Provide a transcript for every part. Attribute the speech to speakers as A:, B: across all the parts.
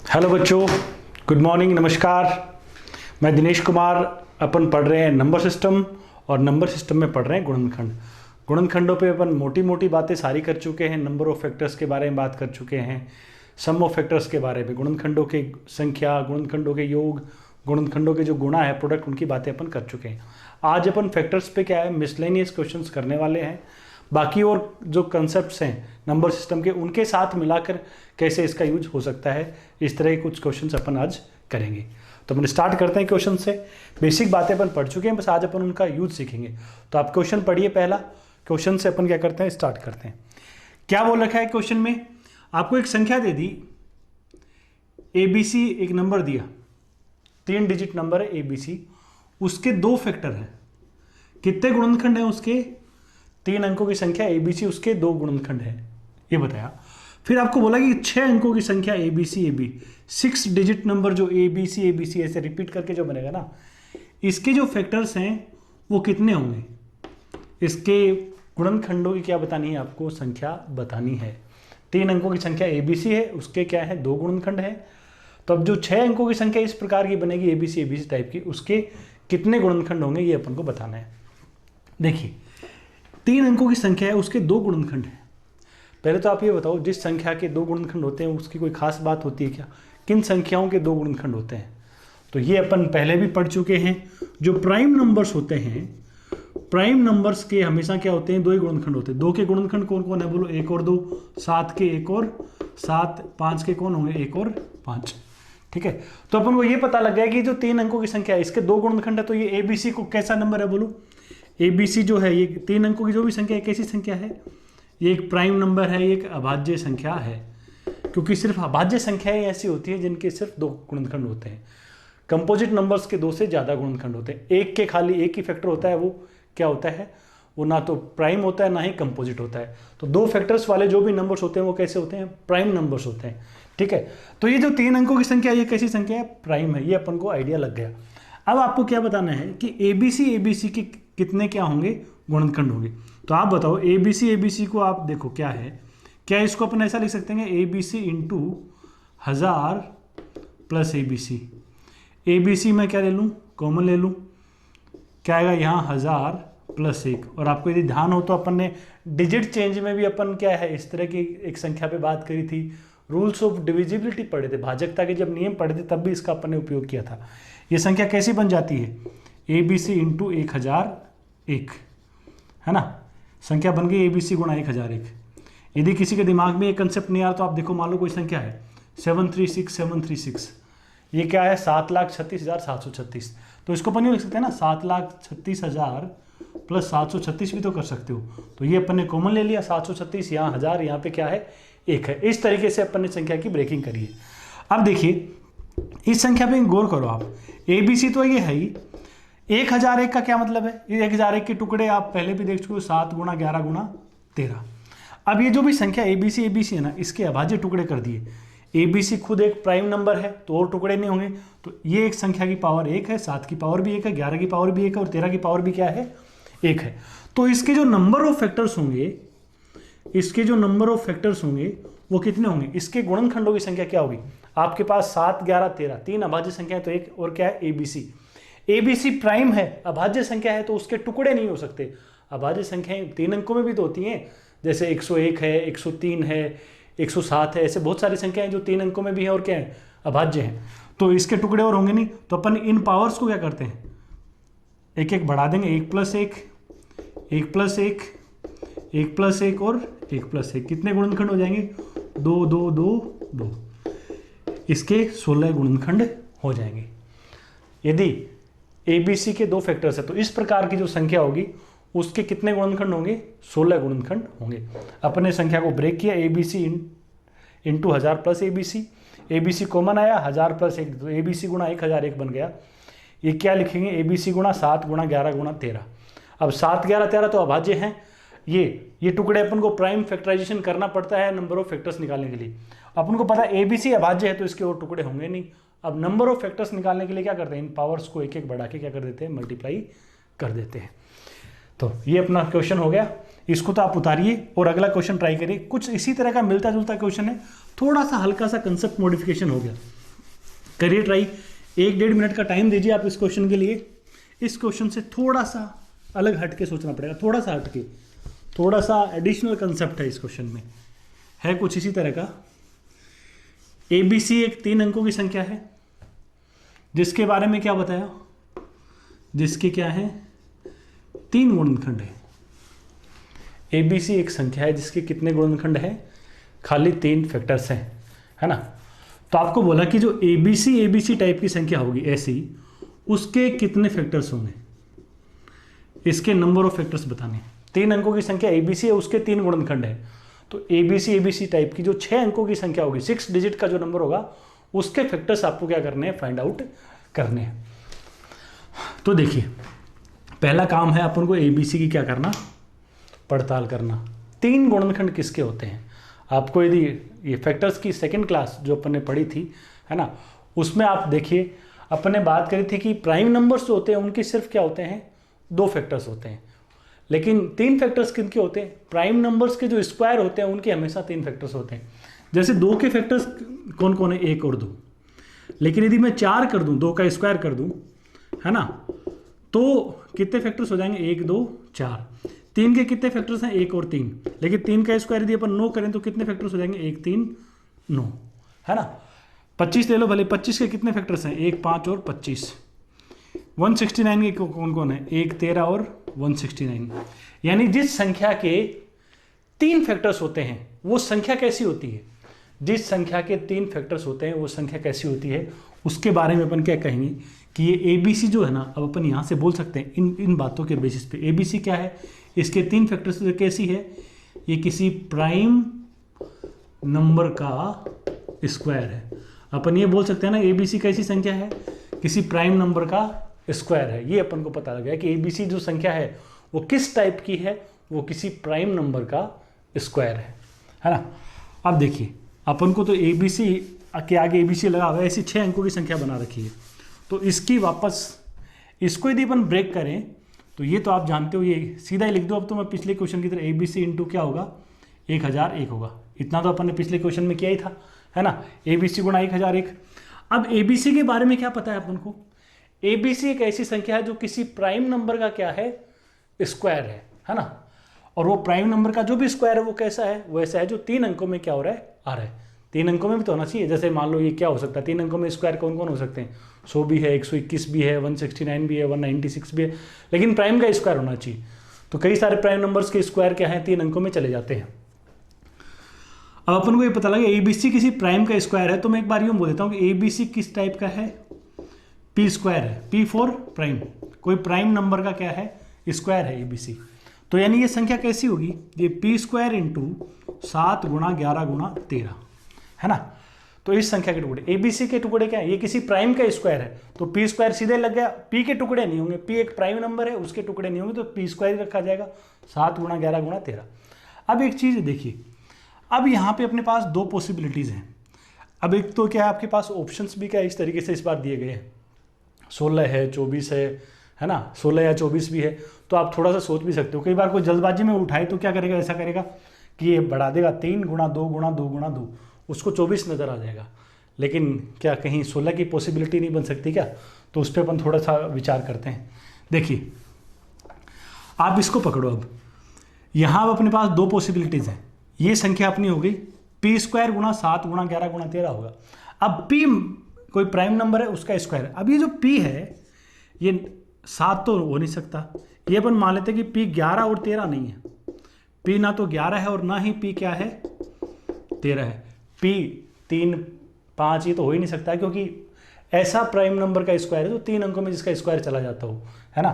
A: Hello बच्चों, good morning, नमस्कार। मैं दिनेश कुमार। अपन पढ़ रहे हैं नंबर सिस्टम और नंबर सिस्टम में पढ़ रहे हैं गुणनखंड। गुणनखंडों पे अपन मोटी मोटी बातें सारी कर चुके हैं। नंबर ऑफ फैक्टर्स के बारे में बात कर चुके हैं, सम ऑफ फैक्टर्स के बारे में, गुणनखंडों के संख्या, गुणनखंडों के योग, गुणनखंडों के जो गुणा है प्रोडक्ट, उनकी बातें अपन कर चुके हैं। आज अपन फैक्टर्स पे क्या है, मिसलेनियस क्वेश्चंस करने वाले हैं। बाकी और जो कंसेप्ट्स हैं नंबर सिस्टम के, उनके साथ मिलाकर कैसे इसका यूज हो सकता है, इस तरह के कुछ क्वेश्चंस अपन आज करेंगे। तो अपन स्टार्ट करते हैं क्वेश्चन से। बेसिक बातें अपन पढ़ चुके हैं, बस आज अपन उनका यूज सीखेंगे। तो आप क्वेश्चन पढ़िए। पहला क्वेश्चन से अपन क्या करते हैं, स्टार्ट करते हैं। क्या बोल रखा है क्वेश्चन में, आपको एक संख्या दे दी ABC, एक नंबर दिया, 3 डिजिट नंबर है ABC, उसके 2 फैक्टर हैं। कितने गुणनखंड हैं उसके? 3 अंकों की संख्या ABC, उसके 2 गुणनखंड है, ये बताया। फिर आपको बोला कि 6 अंकों की संख्या ABC 6 डिजिट नंबर जो ABC ऐसे रिपीट करके जो बनेगा ना, इसके जो फैक्टर्स हैं वो कितने होंगे? इसके गुणनखंडों की क्या बतानी है आपको? संख्या बतानी है। 3 अंकों की संख्या ABC है, उसके क्या है? 2 गुणनखंड है। तो अब जो 6 अंकों की संख्या इस प्रकार की बनेगी ABC टाइप की, उसके कितने गुणनखंड होंगे, ये अपन को बताना है। देखिए, 3 अंकों की संख्या है, उसके 2 गुणनखंड हैं। पहले तो आप ये बताओ, जिस संख्या के 2 गुणनखंड होते हैं उसकी कोई खास बात होती है क्या? किन संख्याओं के 2 गुणनखंड होते हैं? तो ये अपन पहले भी पढ़ चुके हैं। जो प्राइम नंबर्स होते हैं, प्राइम नंबर्स के हमेशा क्या होते हैं? 2 ही गुणनखंड होते हैं। 2 के गुणनखंड कौन कौन है? बोलो। 1 और 2, 7 के 1 और 7, 5 के कौन होंगे? 1 और 5। ठीक है, तो अपन को ये पता लग गया कि जो 3 अंकों की संख्या है, इसके 2 गुणनखंड है। तो ये ABC को कैसा नंबर है? बोलो। ABC जो है, ये 3 अंकों की जो भी संख्या है, कैसी संख्या है? ये एक प्राइम नंबर है, ये एक अभाज्य संख्या है। क्योंकि सिर्फ अभाज्य संख्याएं ऐसी होती है जिनके सिर्फ 2 गुणनखंड होते हैं। कंपोजिट नंबर्स के 2 से ज़्यादा गुणनखंड होते हैं। एक के खाली एक ही फैक्टर होता है, वो क्या होता है? वो ना तो प्राइम होता है ना ही कंपोजिट होता है। तो 2 फैक्टर्स वाले जो भी नंबर्स होते हैं वो कैसे होते हैं? प्राइम नंबर्स होते हैं। ठीक है, तो ये जो 3 अंकों की संख्या, ये कैसी संख्या है? प्राइम है। ये अपन को आइडिया लग गया। अब आपको क्या बताना है कि ABC के कितने क्या होंगे? गुणनखंड होंगे। तो आप बताओ, ABC को आप देखो क्या है। क्या इसको अपन ऐसा लिख सकते हैं? ABC इंटू 1000 प्लस ABC में क्या ले लूँ? कॉमन ले लूँ। क्या आएगा यहाँ? 1000 प्लस 1। और आपको यदि ध्यान हो तो अपन ने डिजिट चेंज में भी अपन क्या है, इस तरह की एक संख्या पे बात करी थी। रूल्स ऑफ डिविजिबिलिटी पढ़े थे, भाजकता के जब नियम पढ़े थे तब भी इसका अपन ने उपयोग किया था। ये संख्या कैसी बन जाती है? ABC इंटू 1001, है ना। संख्या बन गई ABC गुणा 1001। यदि किसी के दिमाग में ये कंसेप्ट नहीं आ रहा तो आप देखो, मान लो कोई संख्या है 736। ये क्या है? 7,36,736। तो इसको अपन यूँ लिख सकते हैं ना, 7,36,000 प्लस 736 भी तो कर सकते हो। तो ये अपन ने कॉमन ले लिया, 736, यहाँ 1000, यहाँ पे क्या है? 1 है। इस तरीके से अपन ने संख्या की ब्रेकिंग करी है। अब देखिए, इस संख्या पे गौर करो आप। ABC तो ये है ही। 1001 का क्या मतलब है? ये 1001 के टुकड़े आप पहले भी देख चुके हो, 7 गुणा 11 गुणा 13। अब ये जो भी संख्या ABC है ना, इसके अभाज्य टुकड़े कर दिए। ABC खुद एक प्राइम नंबर है तो और टुकड़े नहीं होंगे। तो ये एक संख्या की पावर 1 है, 7 की पावर भी 1 है, 11 की पावर भी 1 है और 13 की पावर भी क्या है? 1 है। तो इसके जो नंबर ऑफ फैक्टर्स होंगे, वो कितने होंगे? इसके गुणनखंडों की संख्या क्या होगी? आपके पास 7, 11, 13, 3 अभाज्य संख्या है, तो एक और क्या है? ABC प्राइम है, अभाज्य संख्या है, तो उसके टुकड़े नहीं हो सकते। अभाज्य संख्याएं 3 अंकों में भी तो होती हैं, जैसे 101 है, 103 है, 107 है, ऐसे बहुत सारी संख्याएं जो 3 अंकों में भी है और क्या है? अभाज्य हैं। तो इसके टुकड़े और होंगे नहीं। तो अपन इन पावर्स को क्या करते हैं? एक एक बढ़ा देंगे। 1 प्लस 1, 1 प्लस 1, 1 प्लस 1 और 1 प्लस 1। कितने गुणनखंड हो जाएंगे? 2, 2, 2, 2। इसके 16 गुणनखंड हो जाएंगे। यदि ABC के 2 फैक्टर्स है तो इस प्रकार की जो संख्या होगी उसके कितने गुणनखंड होंगे? 16 गुणनखंड होंगे। अपने संख्या को ब्रेक किया, ABC into 1000 plus ABC common आया, 1000 प्लस 1, तो ABC गुणा 1001 बन गया। ये क्या लिखेंगे? ABC गुणा 7 गुणा 11 गुणा 13। अब 7, 11, 13 तो अभाज्य हैं। ये टुकड़े अपन को प्राइम फैक्टराइजेशन करना पड़ता है नंबर ऑफ फैक्टर्स निकालने के लिए। अपन को पता है ABC अभाज्य है तो इसके और टुकड़े होंगे नहीं। अब नंबर ऑफ फैक्टर्स निकालने के लिए क्या करते हैं? इन पावर्स को एक एक बढ़ा के क्या कर देते हैं? मल्टीप्लाई कर देते हैं। तो ये अपना क्वेश्चन हो गया। इसको तो आप उतारिए और अगला क्वेश्चन ट्राई करिए। कुछ इसी तरह का मिलता जुलता क्वेश्चन है, थोड़ा सा हल्का सा कंसेप्ट मॉडिफिकेशन हो गया। करिए ट्राई, 1-1.5 मिनट का टाइम दीजिए आप इस क्वेश्चन के लिए। इस क्वेश्चन से थोड़ा सा अलग हट के सोचना पड़ेगा, थोड़ा सा हट के, थोड़ा सा एडिशनल कंसेप्ट है इस क्वेश्चन में, है कुछ इसी तरह का। ABC एक 3 अंकों की संख्या है जिसके बारे में क्या बताया, जिसके क्या है 3 गुणनखंड है। ABC एक संख्या है जिसके कितने गुणनखंड है, खाली 3 फैक्टर्स हैं, है ना। तो आपको बोला कि जो ABC टाइप की संख्या होगी ऐसी, उसके कितने फैक्टर्स होंगे, इसके नंबर ऑफ फैक्टर्स बताने। 3 अंकों की संख्या ABC है, उसके 3 गुणनखंड है। तो ABC टाइप की जो 6 अंकों की संख्या होगी, 6 डिजिट का जो नंबर होगा, उसके फैक्टर्स आपको क्या करने हैं, फाइंड आउट करने हैं। तो देखिए, पहला काम है अपन को ABC की क्या करना, पड़ताल करना। 3 गुणनखंड किसके होते हैं। आपको यदि ये फैक्टर्स की सेकंड क्लास जो अपन ने पढ़ी थी, है ना, उसमें आप देखिए अपन ने बात करी थी कि प्राइम नंबर्स जो होते हैं उनके सिर्फ क्या होते हैं, 2 फैक्टर्स होते हैं। लेकिन 3 फैक्टर्स किनके होते हैं, प्राइम नंबर्स के जो स्क्वायर होते हैं उनके हमेशा 3 फैक्टर्स होते हैं। जैसे 2 के फैक्टर्स कौन कौन है, 1 और 2। लेकिन यदि मैं 4 कर दूं, 2 का स्क्वायर कर दूं, है ना, तो कितने फैक्टर्स हो जाएंगे, 1 2 4। 3 के कितने फैक्टर्स हैं, 1 और 3। लेकिन 3 का स्क्वायर यदि अपन 9 करें तो कितने फैक्टर्स हो जाएंगे, 1 3 9, है ना। 25 ले लो भले, 25 के कितने फैक्टर्स हैं, 1 5 और 25। 169 के कौन कौन है, 1 13 और 169। यानी जिस संख्या के 3 फैक्टर्स होते हैं वो संख्या कैसी होती है, जिस संख्या के 3 फैक्टर्स होते हैं वो संख्या कैसी होती है, उसके बारे में अपन क्या कहेंगे कि ये ABC जो है ना, अब अपन यहाँ से बोल सकते हैं इन बातों के बेसिस पे। ABC क्या है, इसके 3 फैक्टर्स कैसी है, ये किसी प्राइम नंबर का स्क्वायर है। अपन ये बोल सकते हैं ना, ABC कैसी संख्या है, किसी प्राइम नंबर का स्क्वायर है। ये अपन को पता लग गया कि ABC जो संख्या है वो किस टाइप की है, वो किसी प्राइम नंबर का स्क्वायर है ना। अब देखिए, अपन को तो ABC के आगे ABC लगा हुआ है, ऐसी 6 अंकों की संख्या बना रखी है। तो इसकी वापस, इसको यदि अपन ब्रेक करें तो ये तो आप जानते हो, ये सीधा ही लिख दो। अब तो मैं पिछले क्वेश्चन की तरह ABC इंटू क्या होगा, 1001 होगा। इतना तो अपन ने पिछले क्वेश्चन में किया ही था, है ना, ABC गुणा 1001। अब ABC के बारे में क्या पता है अपन को, ABC एक ऐसी संख्या है जो किसी प्राइम नंबर का क्या है, स्क्वायर है ना। और वो प्राइम नंबर का जो भी स्क्वायर है वो कैसा है, वो ऐसा है जो 3 अंकों में क्या हो रहा है, आ रहा है। 3 अंकों में भी तो होना चाहिए। जैसे मान लो ये क्या हो सकता है, 3 अंकों में स्क्वायर कौन कौन हो सकते हैं, 100 भी है, 121 भी है, 169 भी है, 196 भी है। लेकिन प्राइम का स्क्वायर होना चाहिए। तो कई सारे प्राइम नंबर्स के स्क्वायर क्या है, 3 अंकों में चले जाते हैं। अब अपन को ये पता लगा ABC किसी प्राइम का स्क्वायर है, तो मैं एक बार यूँ बोल देता हूँ कि ABC किस टाइप का है, P स्क्वायर है, P फॉर प्राइम, कोई प्राइम नंबर का क्या है, स्क्वायर है ABC। तो यानी ये संख्या कैसी होगी, ये P स्क्वायर इंटू 7 गुणा 11 गुणा 13, है ना। तो इस संख्या के टुकड़े, ABC के टुकड़े क्या है, ये किसी प्राइम का स्क्वायर है, तो P स्क्वायर सीधे लग गया। P के टुकड़े नहीं होंगे, P एक प्राइम नंबर है, उसके टुकड़े नहीं होंगे, तो P स्क्वायर रखा जाएगा, 7 गुणा 11 गुणा 13। अब एक चीज़ देखिए, अब यहाँ पे अपने पास 2 पॉसिबिलिटीज़ हैं। अब एक तो क्या है, आपके पास ऑप्शंस भी क्या इस तरीके से इस बार दिए गए हैं, 16 है, 24 है ना, 16 या 24 भी है। तो आप थोड़ा सा सोच भी सकते हो, कई बार कोई जल्दबाजी में उठाए तो क्या करेगा, ऐसा करेगा कि ये बढ़ा देगा 3 गुणा 2 गुणा 2 गुणा 2, उसको 24 नज़र आ जाएगा। लेकिन क्या कहीं 16 की पॉसिबिलिटी नहीं बन सकती क्या, तो उस पर अपन थोड़ा सा विचार करते हैं। देखिए, आप इसको पकड़ो। अब यहाँ अपने पास 2 पॉसिबिलिटीज़ हैं। ये संख्या अपनी हो गई P स्क्वायर गुणा 7 गुणा 11 गुणा 13 होगा। अब P कोई प्राइम नंबर है, उसका स्क्वायर। अब ये जो P है, ये 7 तो हो नहीं सकता, ये अपन मान लेते हैं कि P 11 और 13 नहीं है। P ना तो 11 है और ना ही P क्या है, 13 है। P 3 5 ये तो हो ही नहीं सकता, क्योंकि ऐसा प्राइम नंबर का स्क्वायर है तो 3 अंकों में जिसका स्क्वायर चला जाता हो, है ना।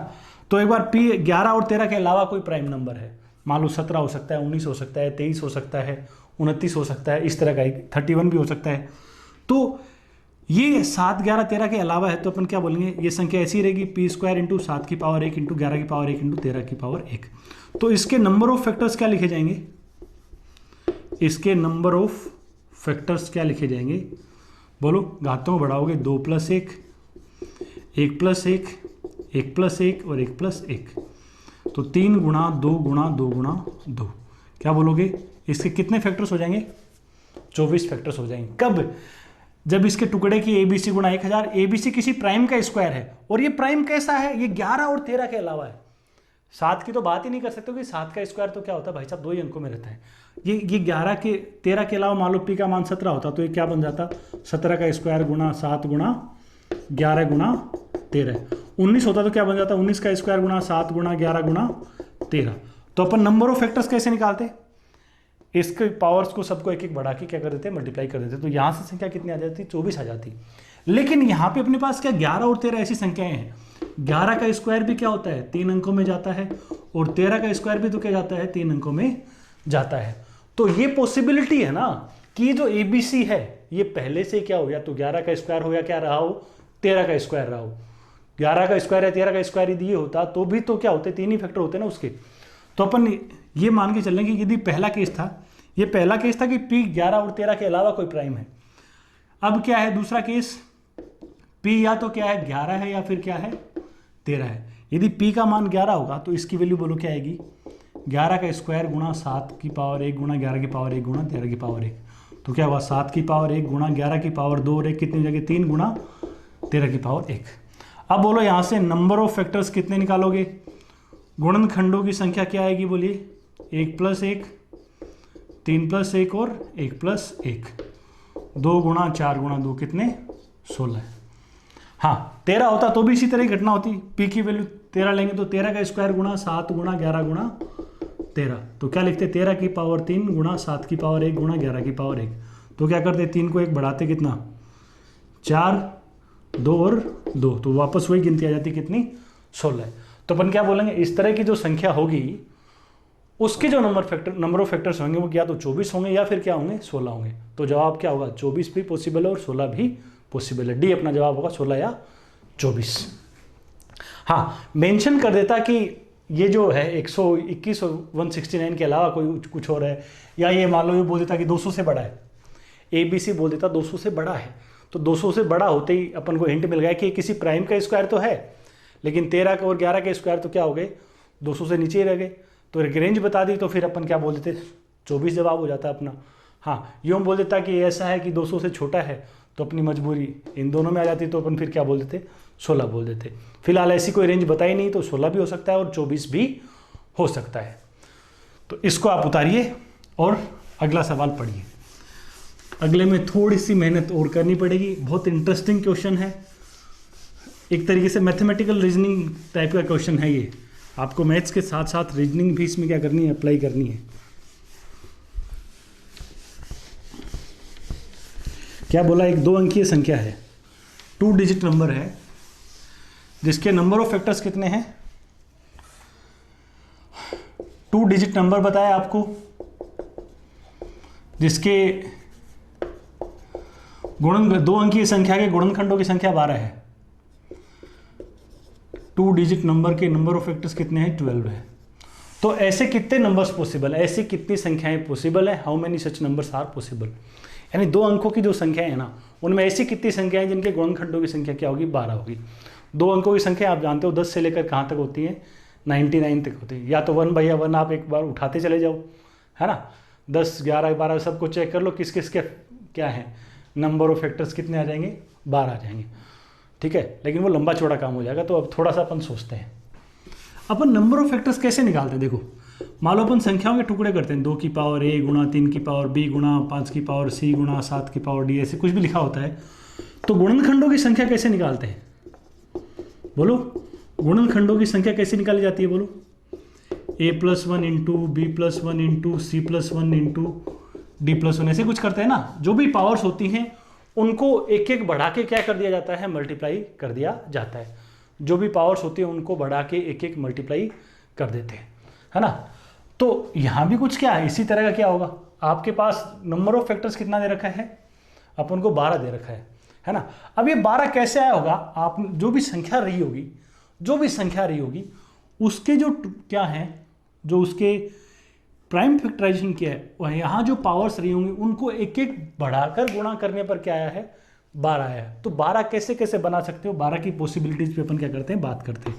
A: तो एक बार P 11 और 13 के अलावा कोई प्राइम नंबर है, मान लो 17 हो सकता है, 19 हो सकता है, 23 हो सकता है, 29 हो सकता है, इस तरह का 31 भी हो सकता है। तो ये 7 11 13 के अलावा है, तो अपन क्या बोलेंगे, ये संख्या ऐसी रहेगी P स्क्वायर इंटू 7 की पावर 1 इंटू 11 की पावर 1 इंटू 13 की पावर 1। तो इसके नंबर ऑफ फैक्टर्स क्या लिखे जाएंगे, इसके नंबर ऑफ फैक्टर्स क्या लिखे जाएंगे, बोलो, घातों में बढ़ाओगे 2 + 1, 1 + 1, 1 + 1 और 1 + 1, तो 3 गुणा 2 गुणा 2 गुणा 2, क्या बोलोगे, इसके कितने फैक्टर्स हो जाएंगे, 24 फैक्टर्स हो जाएंगे। कब, जब इसके टुकड़े की ABC गुणा 1000, ABC किसी प्राइम का स्क्वायर है, और ये प्राइम कैसा है, ये 11 और 13 के अलावा है। 7 की तो बात ही नहीं कर सकते, क्योंकि 7 का स्क्वायर तो क्या होता है भाई साहब, 2 ही अंकों में रहता है। ये 11 के 13 के अलावा मान लो पी का मान 17 होता, तो ये क्या बन जाता, 17 का स्क्वायर गुणा 7 गुणा 11 गुणा 13। 19 होता तो क्या बन जाता, 19 का स्क्वायर गुणा 7 गुणा 11 गुणा 13। तो अपन नंबर ऑफ फैक्टर्स कैसे निकालते, इसके पावर्स को सबको एक एक बढ़ा के क्या कर देते, मल्टीप्लाई कर देते। तो यहाँ से संख्या कितनी आ जाती, 24 आ जाती। लेकिन यहाँ पे अपने पास क्या 11 और 13 ऐसी संख्याएं हैं। 11 का स्क्वायर भी क्या होता है, 3 अंकों में जाता है, और 13 का स्क्वायर भी तो क्या जाता है, 3 अंकों में जाता है। तो ये पॉसिबिलिटी है ना कि जो ABC है ये पहले से क्या हो, या तो 11 का स्क्वायर हो या क्या रहा हो, 13 का स्क्वायर रहा हो। 11 का स्क्वायर या 13 का स्क्वायर यदि ये होता तो भी तो क्या होते, 3 ही फैक्टर होते ना उसके। तो अपन ये मान के चलेंगे कि यदि पहला केस था, ये पहला केस था कि P 11 और 13 के अलावा कोई प्राइम है। अब क्या है दूसरा केस, P या तो क्या है 11 है या फिर क्या है 13 है। यदि P का मान 11 होगा तो इसकी वैल्यू बोलो क्या आएगी, 11 का स्क्वायर गुणा 7 की पावर 1 गुणा 11 की पावर 1 गुणा 13 की पावर 1। तो क्या हुआ, 7 की पावर 1 गुणा 11 की पावर 2 और 1 कितनी हो जाएगी, 3 गुणा 13 की पावर 1। अब बोलो यहाँ से नंबर ऑफ फैक्टर्स कितने निकालोगे, गुणनखंडों की संख्या क्या आएगी बोलिए, 1 + 1, 3 + 1 और 1 + 1। 2 गुणा 4 गुणा 2 कितने, 16। हाँ 13 होता तो भी इसी तरह की घटना होती, P की वैल्यू 13 लेंगे तो 13 का स्क्वायर गुणा 7 गुणा 11 गुणा 13। तो क्या लिखते, 13 की पावर 3 गुणा 7 की पावर 1 गुणा 11 की पावर 1। तो क्या करते, 3 को 1 बढ़ाते कितना, 4, 2 और 2, तो वापस वही गिनती आ जाती कितनी, 16। तो अपन क्या बोलेंगे, इस तरह की जो संख्या होगी उसके जो नंबर ऑफ फैक्टर्स होंगे वो या तो 24 होंगे या फिर क्या होंगे, 16 होंगे। तो जवाब क्या होगा, 24 भी पॉसिबल है और 16 भी पॉसिबल है। डी अपना जवाब होगा, 16 या 24। हाँ मेंशन कर देता कि ये जो है 121 और 169 के अलावा कोई कुछ और है, या ये मान लो ये बोल देता कि 200 से बड़ा है, ABC बोल देता 200 से बड़ा है। तो 200 से बड़ा होते ही अपन को हिंट मिल गया कि किसी प्राइम का स्क्वायर तो है, लेकिन 13 और 11 के स्क्वायर तो क्या हो गए, 200 से नीचे ही रह गए। तो एक रेंज बता दी तो फिर अपन क्या बोल देते, 24 जवाब हो जाता अपना। हाँ यूँ बोल देता कि ऐसा है कि 200 से छोटा है, तो अपनी मजबूरी इन दोनों में आ जाती, तो अपन फिर क्या बोल देते, 16 बोल देते। फिलहाल ऐसी कोई रेंज बताई नहीं, तो 16 भी हो सकता है और 24 भी हो सकता है। तो इसको आप उतारिए और अगला सवाल पढ़िए। अगले में थोड़ी सी मेहनत और करनी पड़ेगी, बहुत इंटरेस्टिंग क्वेश्चन है, एक तरीके से मैथमेटिकल रीजनिंग टाइप का क्वेश्चन है ये। आपको मैथ्स के साथ साथ रीजनिंग भी इसमें क्या करनी है, अप्लाई करनी है। क्या बोला, एक 2 अंकीय संख्या है, 2 डिजिट नंबर है, जिसके नंबर ऑफ फैक्टर्स कितने हैं, 2 डिजिट नंबर बताया आपको, जिसके 2 अंकीय संख्या के गुणनखंडों की संख्या 12 है। 2 डिजिट नंबर के नंबर ऑफ फैक्टर्स कितने हैं, 12 है। तो ऐसे कितने नंबर्स पॉसिबल है, ऐसी कितनी संख्याएं पॉसिबल है, how many such numbers are possible. यानी 2 अंकों की जो संख्या है ना, उनमें ऐसी कितनी संख्याएं जिनके गुणनखंडों की संख्या क्या होगी, 12 होगी। 2 अंकों की संख्या आप जानते हो 10 से लेकर कहाँ तक होती है, 99 तक होती है। या तो 1/1 आप एक बार उठाते चले जाओ, है ना, 10, 11, 12 सबको चेक कर लो किस किस के क्या है, नंबर ऑफ फैक्टर्स कितने आ जाएंगे, 12 आ जाएंगे। ठीक है, लेकिन वो लंबा चौड़ा काम हो जाएगा। तो अब थोड़ा सा अपन सोचते हैं, अपन नंबर ऑफ फैक्टर्स कैसे निकालते हैं। देखो मान लो अपन संख्याओं के टुकड़े करते हैं, 2 की पावर A गुणा 3 की पावर B गुणा 5 की पावर C गुणा 7 की पावर D, ऐसे कुछ भी लिखा होता है। तो गुणनखंडों की संख्या कैसे निकालते हैं, बोलो, गुणनखंडों की संख्या कैसे निकाली जाती है, बोलो। A+1 into B+1 into C+1 into D+1, ऐसे कुछ करते हैं ना। जो भी पावर्स होती हैं उनको एक एक बढ़ा के क्या कर दिया जाता है, मल्टीप्लाई कर दिया जाता है। जो भी पावर्स होती है उनको बढ़ा के एक एक मल्टीप्लाई कर देते हैं, है ना। तो यहाँ भी कुछ क्या है, इसी तरह का क्या होगा, आपके पास नंबर ऑफ फैक्टर्स कितना दे रखा है, अपन को 12 दे रखा है ना। अब ये 12 कैसे आया होगा, आप जो भी संख्या रही होगी उसके जो क्या है, जो उसके प्राइम फैक्टराइजेशन किया है, वह यहाँ जो पावर्स रही होंगी उनको एक एक बढ़ाकर गुणा करने पर क्या आया है, 12 आया है। तो 12 कैसे कैसे बना सकते हो, 12 की पॉसिबिलिटीज पे अपन क्या करते हैं, बात करते हैं।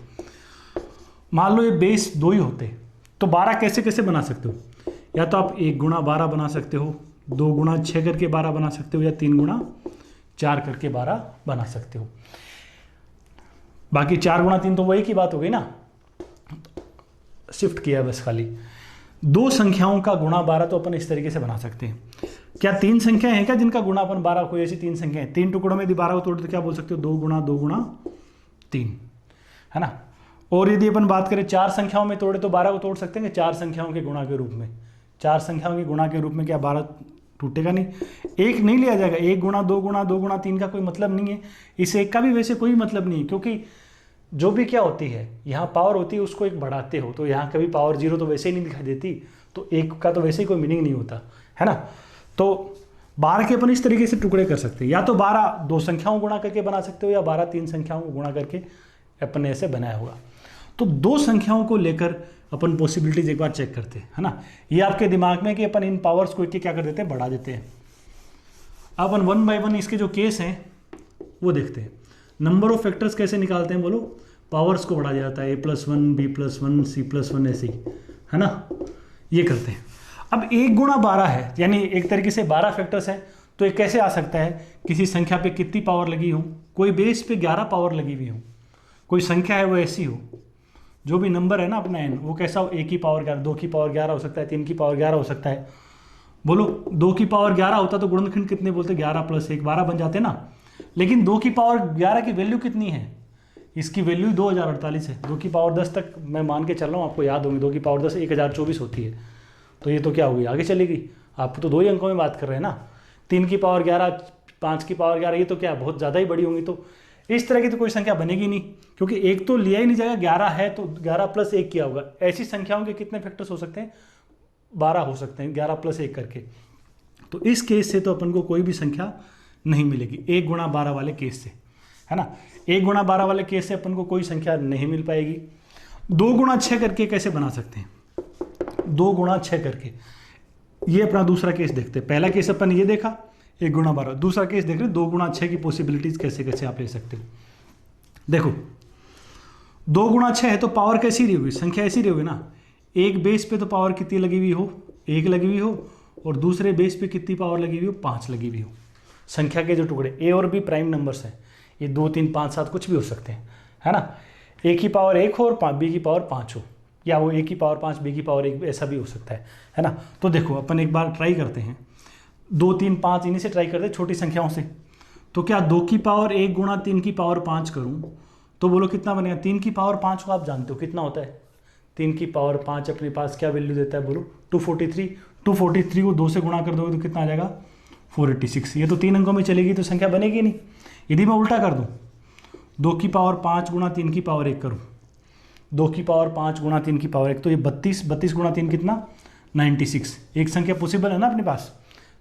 A: मान लो ये बेस 2 ही होते, तो 12 कैसे कैसे बना सकते हो, या तो आप 1 गुणा 12 बना सकते हो, 2 गुणा 6 करके 12 बना सकते हो, या 3 गुणा 4 करके 12 बना सकते हो। बाकी 4 गुणा 3 तो वही की बात हो गई ना, शिफ्ट किया बस खाली। दो संख्याओं का गुणा 12 तो अपन इस तरीके से बना सकते हैं। क्या 3 संख्याएं हैं क्या जिनका गुणा अपन 12, कोई ऐसी 3 संख्याएं 3 टुकड़ों में यदि 12 को तोड़ तो क्या बोल सकते हो, 2 गुणा 2 गुणा 3, है ना। और यदि अपन बात करें 4 संख्याओं में तोड़े तो 12 को तोड़ सकते हैं 4 संख्याओं के गुणा के रूप में। 4 संख्याओं के गुणा के रूप में क्या 12 टूटेगा नहीं, एक नहीं लिया जाएगा। 1 गुणा 2 गुणा 2 गुणा 3 का कोई मतलब नहीं है, इस एक का भी वैसे कोई मतलब नहीं है, क्योंकि जो भी क्या होती है यहाँ पावर होती है उसको एक बढ़ाते हो, तो यहाँ कभी पावर 0 तो वैसे ही नहीं दिखाई देती, तो एक का तो वैसे ही कोई मीनिंग नहीं होता, है ना। तो 12 के अपन इस तरीके से टुकड़े कर सकते हैं, या तो 12 दो संख्याओं गुणा करके बना सकते हो, या 12 3 संख्याओं को गुणा करके अपन ने ऐसे बनाया होगा। तो दो संख्याओं को लेकर अपन पॉसिबिलिटीज एक बार चेक करते हैं, है ना। ये आपके दिमाग में कि अपन इन पावर्स को एक क्या कर देते हैं, बढ़ा देते हैं। अपन 1 बाय 1 इसके जो केस हैं वो देखते हैं। नंबर ऑफ फैक्टर्स कैसे निकालते हैं बोलो, पावर्स को बढ़ा जाता है, a+1 b+1 c+1 ऐसे ही, है ना, ये करते हैं। अब 1 गुणा 12 है, यानी एक तरीके से 12 फैक्टर्स है, तो ये कैसे आ सकता है, किसी संख्या पे कितनी पावर लगी हो, कोई बेस पे 11 पावर लगी हुई हो, कोई संख्या है वो ऐसी हो, जो भी नंबर है ना अपना n, वो कैसा हो, 1 की पावर 11, 2 की पावर 11 हो सकता है, 3 की पावर 11 हो सकता है। बोलो 2 की पावर 11 होता तो गुणनखंड कितने बोलते, 11 + 1 12 बन जाते ना। लेकिन 2 की पावर 11 की वैल्यू कितनी है, इसकी वैल्यू 2048 है। 2 की पावर 10 तक मैं मान के चल रहा हूँ, आपको याद होगी 2 की पावर 10 1024 होती है, तो ये तो क्या होगी, आगे चलेगी। आप तो 2 ही अंकों में बात कर रहे हैं ना। 3 की पावर 11, 5 की पावर 11, ये तो क्या बहुत ज़्यादा ही बड़ी होंगी, तो इस तरह की तो कोई संख्या बनेगी नहीं, क्योंकि एक तो लिया ही नहीं जाएगा। 11 है तो 11 + 1 किया होगा। ऐसी संख्याओं के कितने फैक्टर्स हो सकते हैं, 12 हो सकते हैं, 11 + 1 करके। तो इस केस से तो अपन को कोई भी संख्या नहीं मिलेगी, 1 गुणा 12 वाले केस से, है ना। 1 गुणा 12 वाले केस से अपन को कोई संख्या नहीं मिल पाएगी। 2 गुणा 6 करके कैसे बना सकते हैं, 2 गुणा 6 करके, ये अपना दूसरा केस देखते हैं। पहला केस अपन ये देखा 1 गुणा 12, दूसरा केस देख रहे 2 गुणा 6 की पॉसिबिलिटीज कैसे कैसे आप ले सकते हो। देखो 2 गुणा 6 है तो पावर कैसी रही होगी, संख्या ऐसी रही होगी ना, एक बेस पे तो पावर कितनी लगी हुई हो, 1 लगी हुई हो, और दूसरे बेस पे कितनी पावर लगी हुई हो, 5 लगी हुई हो। संख्या के जो टुकड़े ए और बी प्राइम नंबर्स हैं, ये 2 3 5 7 कुछ भी हो सकते हैं, है ना। ए की पावर 1 हो और बी की पावर 5 हो, या वो ए की पावर 5 बी की पावर 1, ऐसा भी हो सकता है ना। तो देखो अपन एक बार ट्राई करते हैं, 2 3 5 इन्हीं से ट्राई करते हैं, छोटी संख्याओं से। तो क्या 2 की पावर 1 गुणा 3 की पावर 5 करूं तो बोलो कितना बनेगा। 3 की पावर 5 को आप जानते हो कितना होता है, 3 की पावर 5 अपने पास क्या वैल्यू देता है बोलो, 243। 243 को 2 से गुणा कर दोगे तो कितना आ जाएगा, 486। ये तो 3 अंकों में चलेगी तो संख्या बनेगी नहीं। यदि मैं उल्टा कर दूं, 2 की पावर 5 गुणा 3 की पावर 1 करूं, 2 की पावर 5 गुणा 3 की पावर 1, तो ये 32, 32 गुणा 3 कितना, 96। एक संख्या पॉसिबल है ना अपने पास,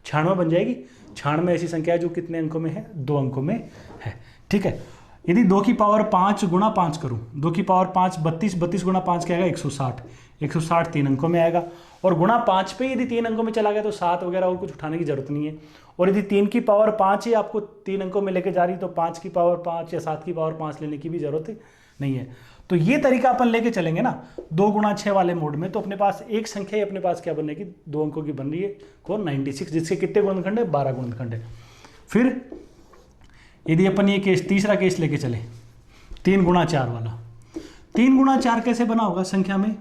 A: 96 बन जाएगी। 96 ऐसी संख्या है जो कितने अंकों में है, 2 अंकों में है, ठीक है। यदि 2 की पावर 5 गुणा 5 करूं, 2 की पावर 5 32, 32 गुणा 5 क्या आएगा, 160। 160 3 अंकों में आएगा, और गुणा 5 पे यदि 3 अंकों में चला गया तो 7 वगैरह और कुछ उठाने की जरूरत नहीं है। और यदि 3 की पावर 5 ही आपको 3 अंकों में लेके जा रही तो 5 की पावर 5 या 7 की पावर 5 लेने की भी जरूरत नहीं है। तो ये तरीका अपन लेके चलेंगे ना 2 गुणा 6 वाले मोड में, तो अपने पास एक संख्या ही अपने पास क्या बनेगी, 2 अंकों की बन रही है, कौन, 96, जिसके कितने गुणनखंड है, 12 गुणनखंड है। फिर यदि अपन ये केस, तीसरा केस लेके चले, 3 गुणा 4 वाला। 3 गुणा 4 कैसे बना होगा, संख्या में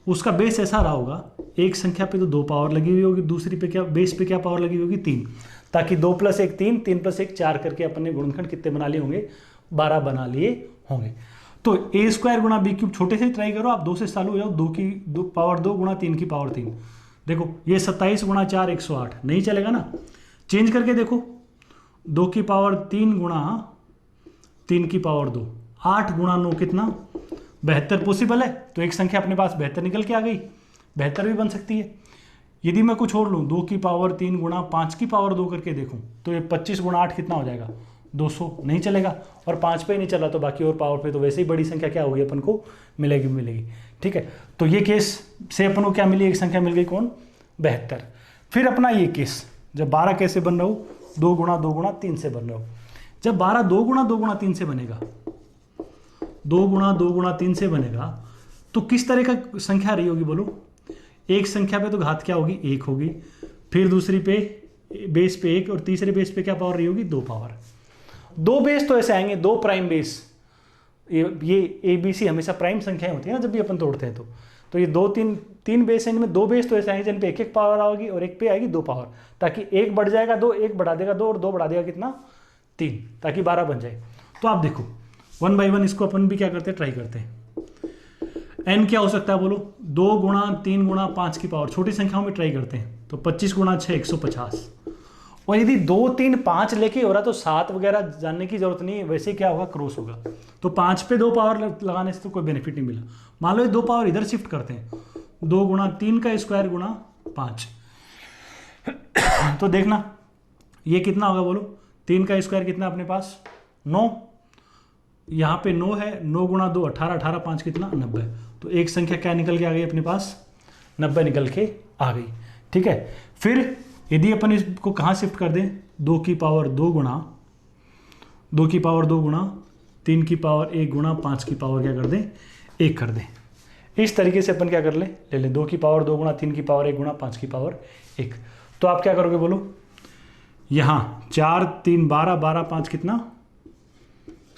A: उसका बेस ऐसा रहा होगा, एक संख्या पे तो 2 पावर लगी हुई होगी, दूसरी पे क्या, बेस पे क्या पावर लगी होगी, 3, ताकि 2 + 1 3, 3 + 1 4 करके अपन ने गुणनखंड कितने बना लिए होंगे, 12 बना लिए होंगे। तो a² गुणा b³ छोटे से ट्राई करो आप, 2 से चालू हो जाओ, 2 की पावर 2 गुणा 3 की पावर 3। देखो ये 27 गुणा 4 108, नहीं चलेगा ना। चेंज करके देखो, 2 की पावर 3 गुणा 3 की पावर 2, 8 गुणा 9 कितना, 72 पॉसिबल है। तो एक संख्या अपने पास 72 निकल के आ गई, 72 भी बन सकती है। यदि मैं कुछ और लूँ, 2 की पावर 3 गुणा 5 की पावर 2 करके देखूँ तो ये 25 गुणा 8 कितना हो जाएगा, 200, नहीं चलेगा। और 5 पे ही नहीं चला तो बाकी और पावर पे तो वैसे ही बड़ी संख्या क्या होगी, अपन को मिलेगी, ठीक है। तो ये केस से अपन को क्या मिली, एक संख्या मिल गई, कौन, 72। फिर अपना ये केस, जब 12 कैसे बन रहा हो, 2 गुणा 2 गुणा 3 से बन रहा हो। जब 12 2 गुणा 2 गुणा 3 से बनेगा, 2 गुणा 2 गुणा 3 से बनेगा, तो किस तरह का संख्या रही होगी बोलो। एक संख्या पे तो घात क्या होगी, 1 होगी, फिर दूसरी पे बेस पे 1 और तीसरे बेस पे क्या पावर रही होगी, 2 पावर। 2 बेस तो ऐसे आएंगे, 2 प्राइम बेस, ये ए बी सी हमेशा प्राइम संख्याएं होती है ना जब भी अपन तोड़ते हैं तो ये 3 बेस हैं, इनमें 2 बेस तो ऐसे आएंगे जिन पे 1 पावर आएगी और एक पे आएगी 2 पावर, ताकि 1 बढ़ जाएगा 2, 1 बढ़ा देगा 2 और 2 बढ़ा देगा कितना 3, ताकि 12 बन जाए। तो आप देखो 1 बाई 1 इसको अपन भी क्या करते हैं, ट्राई करते हैं। n क्या हो सकता है बोलो, 2 गुणा 3 गुणा 5 की पावर, छोटी संख्याओं में ट्राई करते हैं। तो 25 गुणा 6 150, और यदि 2 3 5 लेके हो रहा तो 7 वगैरह जानने की जरूरत नहीं है, वैसे क्या होगा, क्रॉस होगा। तो 5 पे 2 पावर लगाने से तो कोई बेनिफिट नहीं मिला। मान लो ये 2 पावर इधर शिफ्ट करते हैं, 2 गुणा 3 का स्क्वायर गुणा 5 तो देखना ये कितना होगा बोलो, 3 का स्क्वायर कितना अपने पास 9, यहाँ पे 9 है, 9 गुणा 2 18, 18 5 कितना 90। तो एक संख्या क्या निकल के आ गई अपने पास, 90 निकल के आ गई। ठीक है, फिर यदि अपन इसको कहाँ शिफ्ट कर दें, 2 की पावर 2 गुणा 2 की पावर 2 गुणा 3 की पावर 1 गुणा 5 की पावर क्या कर दें, 1 कर दें। इस तरीके से अपन क्या कर ले लें 2 की पावर 2 गुणा 3 की पावर 1 गुणा 5 की पावर 1। तो आप क्या करोगे बोलो, यहाँ 4 3 12 12 5 कितना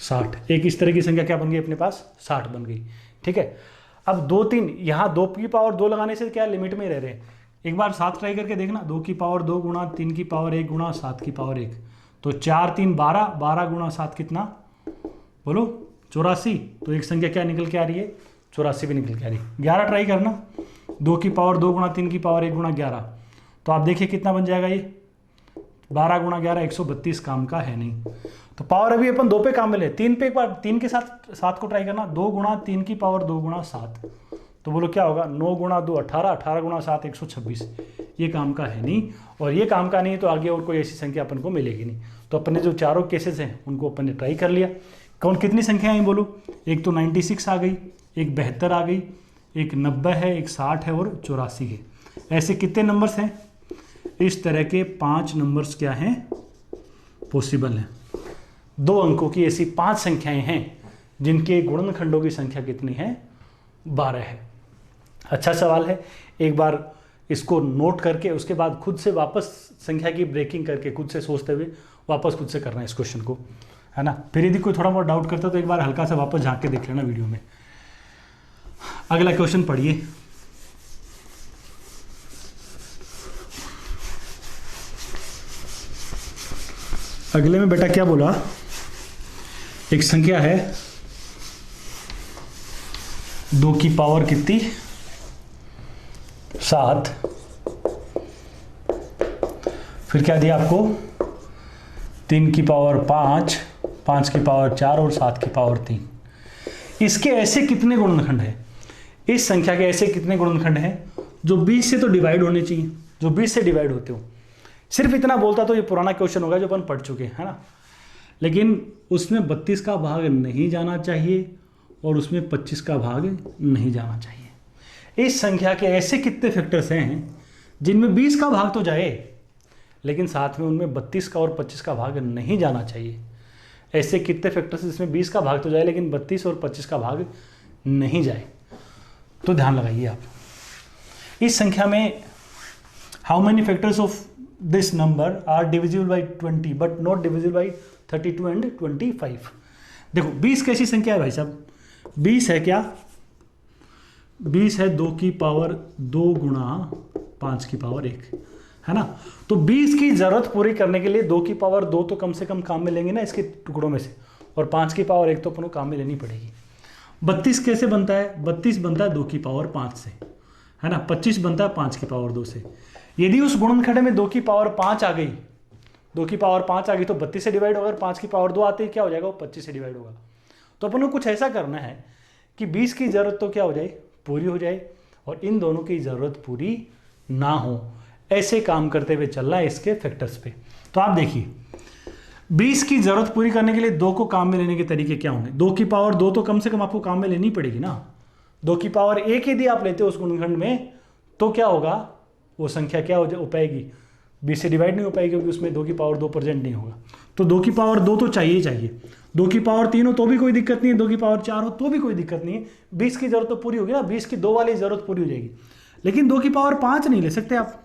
A: 60, एक इस तरह की संख्या क्या बन गई अपने पास 60 बन गई। ठीक है, अब 2 3 यहाँ 2 की पावर 2 लगाने से क्या लिमिट में रह रहे हैं, एक बार 7 ट्राई करके देखना, 2 की पावर 2 गुणा 3 की पावर 1 गुणा 7 की पावर 1। तो 4 3 12, 12 गुणा 7 कितना बोलो 84। तो एक संख्या क्या निकल के आ रही है, 84 भी निकल के आ रही है। 11 ट्राई करना, 2 की पावर 2 गुणा 3 की पावर 1 गुणा 11। तो आप देखिए कितना बन जाएगा ये, 12 गुणा 11 132, काम का है नहीं। तो पावर अभी अपन 2 पे काम में ले, 3 पे एक बार 3 के साथ 7 को ट्राई करना, 2 गुणा 3 की पावर 2 गुणा 7। तो बोलो क्या होगा, 9 गुणा 2 18, 18 गुणा 7 126। ये काम का है नहीं, और ये काम का नहीं है तो आगे और कोई ऐसी संख्या अपन को मिलेगी नहीं। तो अपन ने जो चारों केसेस हैं उनको अपन ने ट्राई कर लिया। कौन कितनी संख्या आई बोलो, एक तो 96 आ गई, एक 72 आ गई, एक 90 है, एक 60 है और 84 है। ऐसे कितने नंबर्स हैं, इस तरह के 5 नंबर्स क्या हैं पॉसिबल हैं। 2 अंकों की ऐसी 5 संख्याएं हैं जिनके गुणनखंडों की संख्या कितनी है, 12 है। अच्छा सवाल है, एक बार इसको नोट करके उसके बाद खुद से वापस संख्या की ब्रेकिंग करके खुद से सोचते हुए वापस खुद से करना है इस क्वेश्चन को, है ना। फिर यदि कोई थोड़ा बहुत डाउट करता तो एक बार हल्का सा वापस झांक के देख लेना वीडियो में। अगला क्वेश्चन पढ़िए। अगले में बेटा क्या बोला, एक संख्या है 2 की पावर कितनी 7, फिर क्या दिया आपको 3 की पावर 5, 5 की पावर 4 और 7 की पावर 3। इसके ऐसे कितने गुणनखंड हैं, इस संख्या के ऐसे कितने गुणनखंड हैं जो 20 से तो डिवाइड होने चाहिए, जो 20 से डिवाइड होते हो। सिर्फ इतना बोलता तो ये पुराना क्वेश्चन होगा जो अपन पढ़ चुके हैं, है ना। लेकिन उसमें 32 का भाग नहीं जाना चाहिए और उसमें 25 का भाग नहीं जाना चाहिए। इस संख्या के ऐसे कितने फैक्टर्स हैं जिनमें 20 का भाग तो जाए लेकिन साथ में उनमें 32 का और 25 का भाग नहीं जाना चाहिए। ऐसे कितने फैक्टर्स जिसमें 20 का भाग तो जाए लेकिन 32 और 25 का भाग नहीं जाए, तो ध्यान लगाइए आप। इस संख्या में how many factors of this number are divisible by 20 but not divisible by 32 and 25। देखो 20 कैसी संख्या है भाई साहब, 20 है क्या, 20 है 2 की पावर 2 गुणा 5 की पावर 1, है ना। तो 20 की जरूरत पूरी करने के लिए 2 की पावर 2 तो कम से कम काम में लेंगे ना इसके टुकड़ों में से, और 5 की पावर 1 तो अपन को काम में लेनी पड़ेगी। 32 कैसे बनता है, 32 बनता है 2 की पावर 5 से, है ना। 25 बनता है 5 की पावर 2 से। यदि उस गुणनखंड में 2 की पावर 5 आ गई, 2 की पावर 5 आ गई तो 32 से डिवाइड होगा, 5 की पावर 2 आते ही क्या हो जाएगा, वो 25 से डिवाइड होगा। तो अपन को कुछ ऐसा करना है कि 20 की ज़रूरत तो क्या हो जाए, पूरी हो जाए, और इन दोनों की ज़रूरत पूरी ना हो, ऐसे काम करते हुए चलना है इसके फैक्टर्स पे। तो आप देखिए 20 की ज़रूरत पूरी करने के लिए 2 को काम में लेने के तरीके क्या होंगे। 2 की पावर 2 तो कम से कम आपको काम में लेनी पड़ेगी ना। 2 की पावर 1 यदि आप लेते हो उस गुणनखंड में तो क्या होगा, वो संख्या क्या हो पाएगी, 20 से डिवाइड नहीं हो पाएगी क्योंकि उसमें 2 की पावर 2 प्रेजेंट नहीं होगा। तो 2 की पावर 2 तो चाहिए ही चाहिए। 2 की पावर 3 हो तो भी कोई दिक्कत नहीं है, 2 की पावर 4 हो तो भी कोई दिक्कत नहीं है। 20 की जरूरत तो पूरी होगी ना, 20 की 2 वाली जरूरत पूरी हो जाएगी। लेकिन 2 की पावर 5 नहीं ले सकते आप।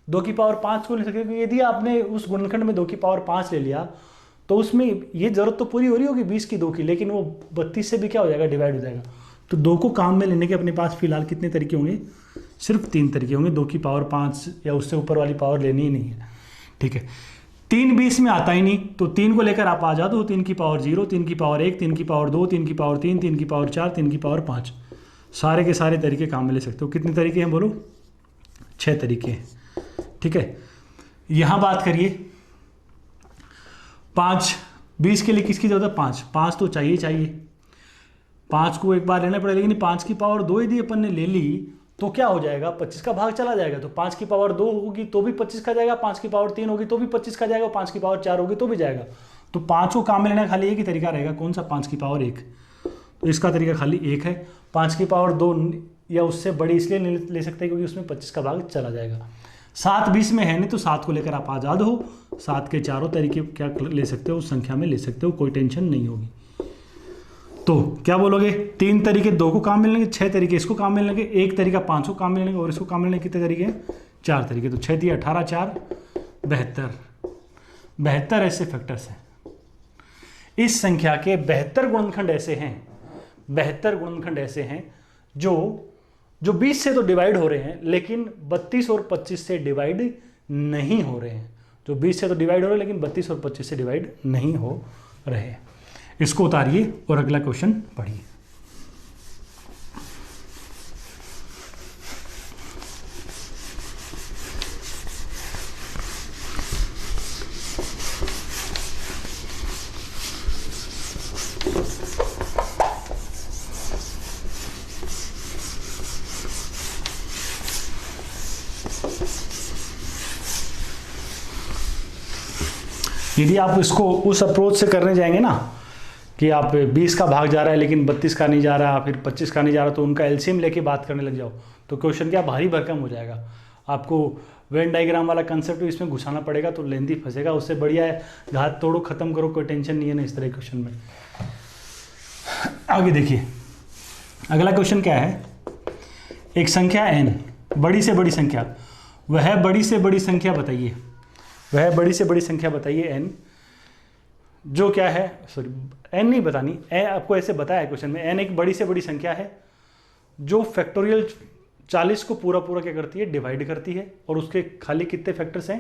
A: 2 की पावर 5 को ले सकते, क्योंकि यदि आपने उस गुणनखंड में 2 की पावर 5 ले लिया तो उसमें ये जरूरत तो पूरी हो रही होगी 20 की 2 की, लेकिन वो 32 से भी क्या हो जाएगा, डिवाइड हो जाएगा। तो 2 को काम में लेने के अपने पास फिलहाल कितने तरीके होंगे, सिर्फ 3 तरीके होंगे। 2 की पावर 5 या उससे ऊपर वाली पावर लेनी ही नहीं है, ठीक है। 3 20 में आता ही नहीं, तो 3 को लेकर आप आ जाओ, तो 3 की पावर 0, 3 की पावर 1, 3 की पावर 2, 3 की पावर 3, 3 की पावर 4, 3 की पावर 5, सारे के सारे तरीके काम में ले सकते हो। कितने तरीके हैं बोलो, 6 तरीके हैं, ठीक है। यहां बात करिए 5 20 के लिए किसकी जरूरत है, 5 तो चाहिए। 5 को एक बार लेना पड़ेगा, लेकिन 5 की पावर 2 यदि अपन ने ले ली तो क्या हो जाएगा, 25 का भाग चला जाएगा। तो 5 की पावर 2 होगी तो भी 25 का जाएगा, 5 की पावर 3 होगी तो भी 25 का जाएगा, 5 की पावर 4 होगी तो भी जाएगा। तो 5 को काम में लेना खाली एक ही तरीका रहेगा, कौन सा, 5 की पावर 1। तो इसका तरीका खाली एक है। 5 की पावर 2 या उससे बड़ी इसलिए नहीं ले सकते क्योंकि उसमें 25 का भाग चला जाएगा। 7 20 में है नहीं, तो 7 को लेकर आप आज़ाद हो। 7 के चारों तरीके क्या ले सकते हो, उस संख्या में ले सकते हो, कोई टेंशन नहीं होगी। तो क्या बोलोगे, 3 तरीके 2 को काम मिलेंगे, 6 तरीके इसको काम मिलेंगे, एक तरीका 5 को काम मिलेंगे और इसको काम मिलेंगे कितने तरीके, 4 तरीके। तो 6 दिए 18, 4 72 ऐसे फैक्टर्स हैं। इस संख्या के 72 गुणनखंड ऐसे हैं जो 20 से तो डिवाइड हो रहे हैं, लेकिन 32 और 25 से डिवाइड नहीं हो रहे हैं। जो 20 से तो डिवाइड हो रहे हैं, लेकिन 32 और 25 से डिवाइड नहीं हो रहे हैं। इसको उतारिए और अगला क्वेश्चन पढ़िए। यदि आप इसको उस अप्रोच से करने जाएंगे ना कि आप 20 का भाग जा रहा है लेकिन 32 का नहीं जा रहा, फिर 25 का नहीं जा रहा, तो उनका एलसीएम लेके बात करने लग जाओ तो क्वेश्चन क्या भारी भरकम हो जाएगा। आपको वेन डायग्राम वाला कंसेप्ट इसमें घुसाना पड़ेगा, तो लेंथी फंसेगा। उससे बढ़िया है घात तोड़ो, खत्म करो, कोई टेंशन नहीं है ना इस तरह क्वेश्चन में। आगे देखिए अगला क्वेश्चन क्या है। एक संख्या n, बड़ी से बड़ी संख्या, वह बड़ी से बड़ी संख्या बताइए, वह बड़ी से बड़ी संख्या बताइए n, जो क्या है, सॉरी n नहीं बतानी, आपको ऐसे बताया है क्वेश्चन में। n एक बड़ी से बड़ी संख्या है जो फैक्टोरियल 40 को पूरा पूरा क्या करती है, डिवाइड करती है, और उसके खाली कितने फैक्टर्स हैं,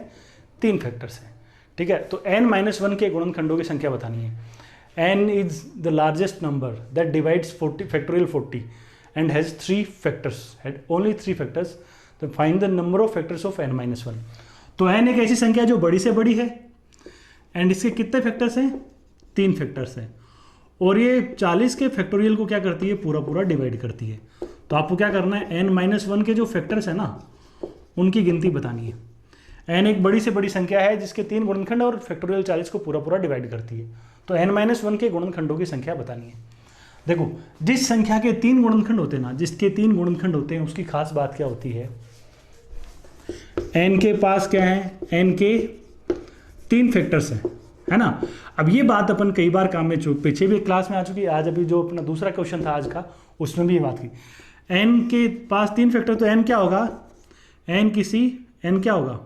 A: 3 फैक्टर्स हैं, ठीक है। तो n-1 के गुणनखंडों की संख्या बतानी है। n is the largest number that divides 40 factorial 40 and has 3 factors, had only 3 factors, तो find the number of factors of n-1। तो n एक ऐसी संख्या जो बड़ी से बड़ी है एंड इसके कितने फैक्टर्स हैं, 3 फैक्टर्स हैं, और ये 40 के फैक्टोरियल को क्या करती है, पूरा पूरा डिवाइड करती है। तो आपको क्या करना है, n-1 के जो फैक्टर्स हैं ना उनकी गिनती बतानी है। n एक बड़ी से बड़ी संख्या है जिसके 3 गुणनखंड और फैक्टोरियल 40 को पूरा पूरा डिवाइड करती है, तो n-1 के गुणनखंडों की संख्या बतानी है। देखो जिस संख्या के 3 गुणनखंड होते हैं ना, जिसके 3 गुणनखंड होते हैं उसकी खास बात क्या होती है, n के पास क्या है, n के 3 फैक्टर्स हैं, है ना। अब ये बात अपन कई बार काम में पीछे भी क्लास में आ चुकी है, आज अभी जो अपना दूसरा क्वेश्चन था आज का उसमें भी ये बात की। n के पास 3 फैक्टर, तो n क्या होगा, n क्या होगा,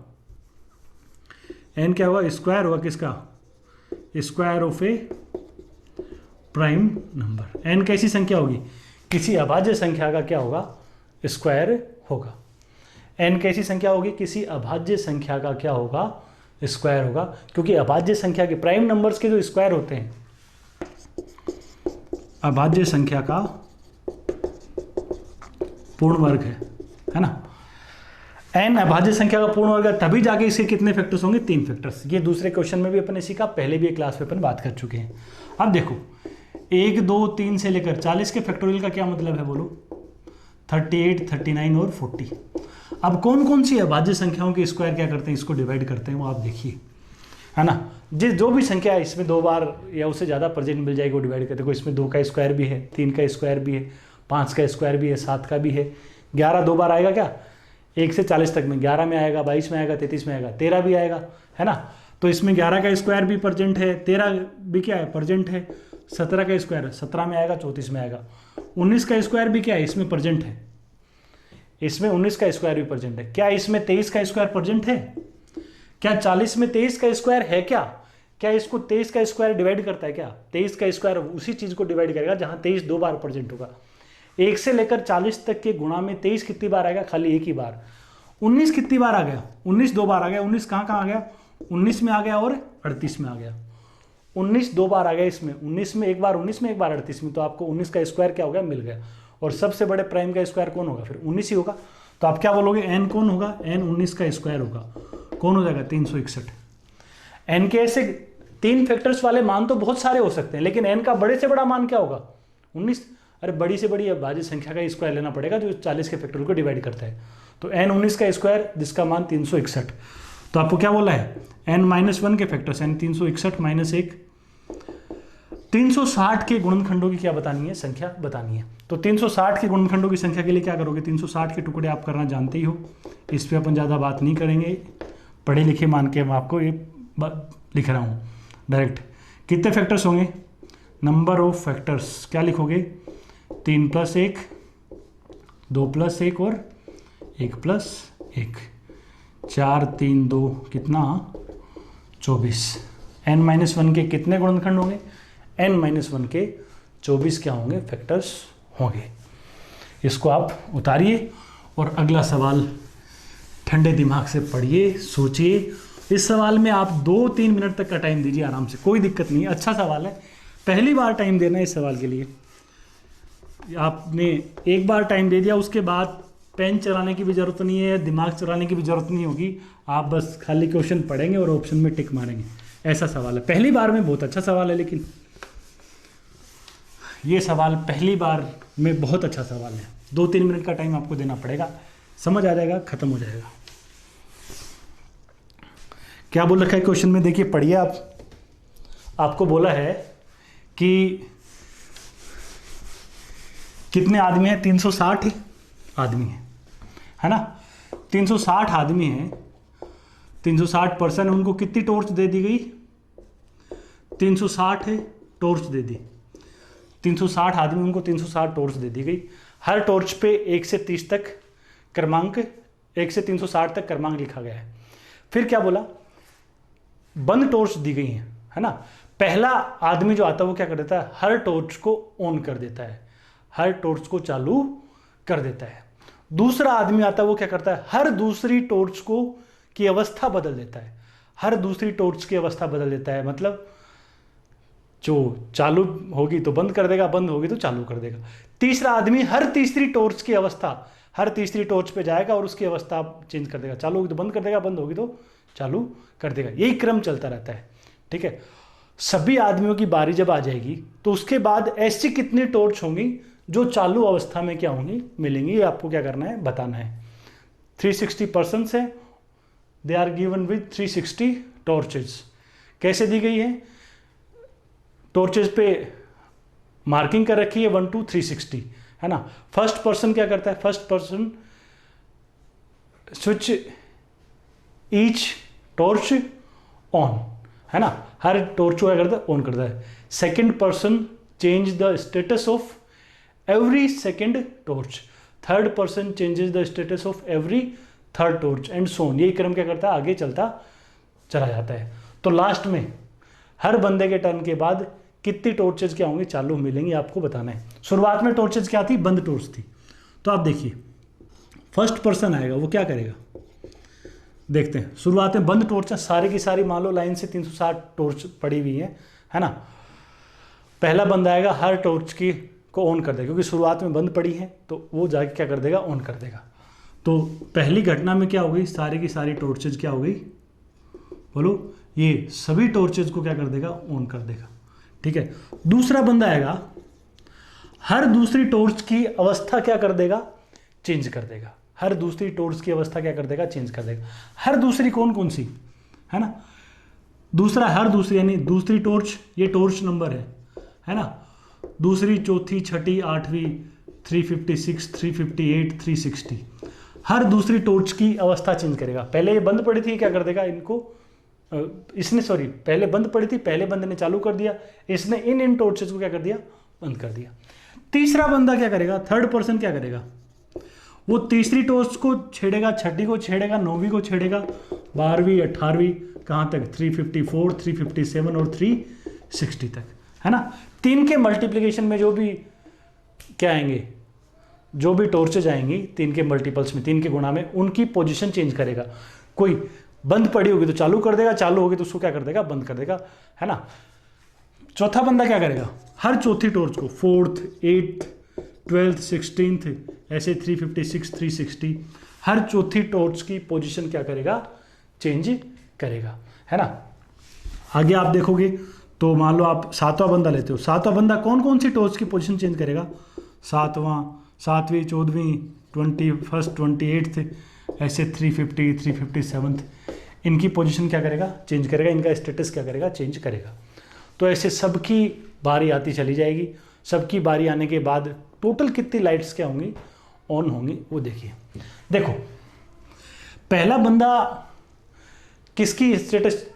A: n क्या होगा, स्क्वायर होगा किसका, square of A prime number. n कैसी संख्या होगी, किसी अभाज्य संख्या का क्या होगा, स्क्वायर होगा। n कैसी संख्या होगी, किसी अभाज्य संख्या का क्या होगा, स्क्वायर होगा, क्योंकि अभाज्य संख्या के प्राइम नंबर्स के जो स्क्वायर होते हैं, अभाज्य संख्या का पूर्ण वर्ग है ना। n अभाज्य संख्या का पूर्ण वर्ग है, तभी जाके इसके कितने फैक्टर्स होंगे, 3 फैक्टर्स। ये दूसरे क्वेश्चन में भी अपन ने सीखा, पहले भी एक क्लास में अपन बात कर चुके हैं। अब देखो 1 2 3 से लेकर 40 के फैक्टोरियल का क्या मतलब है बोलो, 38 39 और 40। अब कौन कौन सी अभाज्य संख्याओं के स्क्वायर क्या करते हैं, इसको डिवाइड करते हैं, वो आप देखिए, है ना। जो भी संख्या है इसमें 2 बार या उससे ज़्यादा प्रेजेंट मिल जाएगी वो डिवाइड करते हैं। इसमें 2 का स्क्वायर भी है, 3 का स्क्वायर भी है, 5 का स्क्वायर भी है, 7 का भी है, 11 2 बार आएगा क्या, 1 से 40 तक में, 11 में आएगा, 22 में आएगा, 33 में आएगा, 13 भी आएगा, है ना। तो इसमें 11 का स्क्वायर भी प्रेजेंट है, 13 भी क्या है, प्रेजेंट है, 17 का स्क्वायर 17 में आएगा, 34 में आएगा, 19 का स्क्वायर भी क्या है, इसमें प्रेजेंट है, इसमें 19 का स्क्वायर भी प्रेजेंट है। क्या इसमें 23 का स्क्वायर प्रेजेंट है? क्या 40 में 23 का स्क्वायर है? क्या इसको 23 का स्क्वायर डिवाइड करता है? क्या 23 का स्क्वायर उसी चीज को डिवाइड करेगा जहां 23 दो बार प्रेजेंट होगा। 1 से लेकर 40 तक के गुणा में 23 कितनी बार आएगा? खाली एक ही बार। 19 कितनी बार आ गया? 19 दो बार आ गया। 19 कहाँ कहाँ आ गया? 19 में आ गया और 38 में आ गया। 19 दो बार आ गया इसमें, 19 में एक बार, 19 में एक बार, 38 में। तो आपको 19 का स्क्वायर क्या हो गया? मिल गया। और सबसे बड़े प्राइम का स्क्वायर कौन होगा? फिर 19 ही होगा। तो आप क्या बोलोगे? n कौन होगा? n 19 का स्क्वायर होगा। कौन हो जाएगा? 361। n के ऐसे 3 फैक्टर्स वाले मान तो बहुत सारे हो सकते हैं, लेकिन n का बड़े से बड़ा मान क्या होगा? 19। अरे बड़ी से बड़ी अभाज्य संख्या का स्क्वायर लेना पड़ेगा जो 40 के फैक्टर को डिवाइड करता है। तो n 19 का स्क्वायर जिसका मान 361। तो आपको क्या बोला है? n-1 के फैक्टर्स, n 361 माइनस 1। 360 के गुणनखंडों की क्या बतानी है? संख्या बतानी है। तो 360 के गुणनखंडों की संख्या के लिए क्या करोगे? 360 के टुकड़े आप करना जानते ही हो, इस पर अपन ज़्यादा बात नहीं करेंगे। पढ़े लिखे मान के मैं आपको ये लिख रहा हूँ डायरेक्ट। कितने फैक्टर्स होंगे? नंबर ऑफ फैक्टर्स क्या लिखोगे? 3 + 1, 2 + 1 और 1 + 1। 4 3 2 कितना? 24। n-1 के कितने गुणनखंड होंगे? n-1 के 24 क्या होंगे? फैक्टर्स होंगे। इसको आप उतारिए और अगला सवाल ठंडे दिमाग से पढ़िए, सोचिए। इस सवाल में आप 2-3 मिनट तक का टाइम दीजिए आराम से, कोई दिक्कत नहीं है। अच्छा सवाल है, पहली बार टाइम देना है इस सवाल के लिए। आपने एक बार टाइम दे दिया, उसके बाद पेन चलाने की भी जरूरत नहीं है, दिमाग चलाने की भी जरूरत नहीं होगी। आप बस खाली क्वेश्चन पढ़ेंगे और ऑप्शन में टिक मारेंगे। ऐसा सवाल है, पहली बार में बहुत अच्छा सवाल है। लेकिन ये सवाल पहली बार में बहुत अच्छा सवाल है। 2-3 मिनट का टाइम आपको देना पड़ेगा, समझ आ जाएगा, खत्म हो जाएगा। क्या बोल रखा है क्वेश्चन में? देखिए पढ़िए आप। आपको बोला है कि कितने आदमी हैं? 360 आदमी है ना? 360 आदमी हैं, 360 पर्सन है। उनको कितनी टॉर्च दे दी गई? 360 टॉर्च दे दी। 360 आदमी, उनको 360 टॉर्च दे दी गई। हर टॉर्च पे 1 से 30 तक क्रमांक, 1 से 360 तक क्रमांक लिखा गया है। फिर क्या बोला? बंद टॉर्च दी गई है ना? पहला आदमी जो आता है वो क्या कर देता है? हर टॉर्च को ऑन कर देता है, हर टॉर्च को चालू कर देता है। दूसरा आदमी आता है वो क्या करता है? हर दूसरी टॉर्च को की अवस्था बदल देता है, हर दूसरी टॉर्च की अवस्था बदल देता है। मतलब जो चालू होगी तो बंद कर देगा, बंद होगी तो चालू कर देगा। तीसरा आदमी हर तीसरी टॉर्च की अवस्था, हर तीसरी टॉर्च पे जाएगा और उसकी अवस्था चेंज कर देगा। चालू होगी तो बंद कर देगा, बंद होगी तो चालू कर देगा। यही क्रम चलता रहता है, ठीक है। सभी आदमियों की बारी जब आ जाएगी तो उसके बाद ऐसी कितनी टॉर्च होंगी जो चालू अवस्था में क्या होंगी? मिलेंगी। ये आपको क्या करना है? बताना है। 360 पर्सन्स है, they are given with 360 torches. कैसे दी गई है? टॉर्चेज पे मार्किंग कर रखी है 1 to 360, है ना। फर्स्ट पर्सन क्या करता है? First person switch each torch on, है ना। हर टॉर्च को क्या करता है? ऑन करता है। Second person change the status of every second torch. Third person changes the status of every third torch and so on. यही क्रम क्या करता है? आगे चलता चला जाता है। तो लास्ट में हर बंदे के टर्न के बाद कितनी टॉर्चेज क्या होंगी? चालू मिलेंगी, आपको बताना है। शुरुआत में टॉर्चेज क्या थी? बंद टॉर्च थी। तो आप देखिए, फर्स्ट पर्सन आएगा, वो क्या करेगा? देखते हैं। शुरुआत में बंद टॉर्च सारी की सारी मान लो लाइन से 360 टॉर्च पड़ी हुई है ना। पहला बंदा आएगा, हर टॉर्च की को ऑन कर देगा, क्योंकि शुरुआत में बंद पड़ी है तो वो जाके क्या कर देगा? ऑन कर देगा। तो पहली घटना में क्या हो गई? सारी की सारी टॉर्चेज क्या हो गई? बोलो, ये सभी टॉर्चेज को क्या कर देगा? ऑन कर देगा, ठीक है। दूसरा बंदा आएगा, हर दूसरी टॉर्च की अवस्था क्या कर देगा? चेंज कर देगा। हर दूसरी टॉर्च की अवस्था क्या कर देगा? चेंज कर देगा। हर दूसरी कौन कौन सी, है ना। दूसरा हर दूसरी यानी दूसरी टॉर्च, ये टॉर्च नंबर है ना। दूसरी, चौथी, छठी, आठवीं, 356, 358, 360। हर दूसरी टॉर्च की अवस्था चेंज करेगा। पहले ये बंद पड़ी थी, क्या कर देगा? इनको इसने, सॉरी, पहले बंद पड़ी थी, पहले बंदे ने चालू कर दिया, इसने इन टॉर्चेस को क्या कर दिया? बंद कर दिया। तीसरा बंदा क्या करेगा? थर्ड पर्सन क्या करेगा? वो तीसरी टॉर्च को छेड़ेगा, छठी को छेड़ेगा, 9वीं को छेड़ेगा, 12वीं 18वीं कहाँ तक, 354 357 और 360 तक, है ना। 3 के मल्टीप्लिकेशन में जो भी क्या आएंगे, जो भी टॉर्चेज आएंगी 3 के मल्टीपल्स में, 3 के गुणा में, उनकी पोजीशन चेंज करेगा। कोई बंद पड़ी होगी तो चालू कर देगा, चालू होगी तो उसको क्या कर देगा, बंद कर देगा, है ना। चौथा बंदा क्या करेगा, हर चौथी टॉर्च को 4th 8th 12th 16th ऐसे 356 360 हर चौथी टॉर्च की पोजीशन क्या करेगा, चेंज करेगा, है ना। आगे आप देखोगे तो मान लो आप 7वां बंदा लेते हो, 7वां बंदा कौन कौन सी टॉर्च की पोजीशन चेंज करेगा, 7वीं 14वीं 21st 28th ऐसे 350 357 इनकी पोजीशन क्या करेगा, चेंज करेगा, इनका स्टेटस क्या करेगा, चेंज करेगा। तो ऐसे सबकी बारी आती चली जाएगी। सबकी बारी आने के बाद टोटल कितनी लाइट्स क्या होंगी, ऑन होंगी, वो देखिए। देखो पहला बंदा किसकी स्टेटस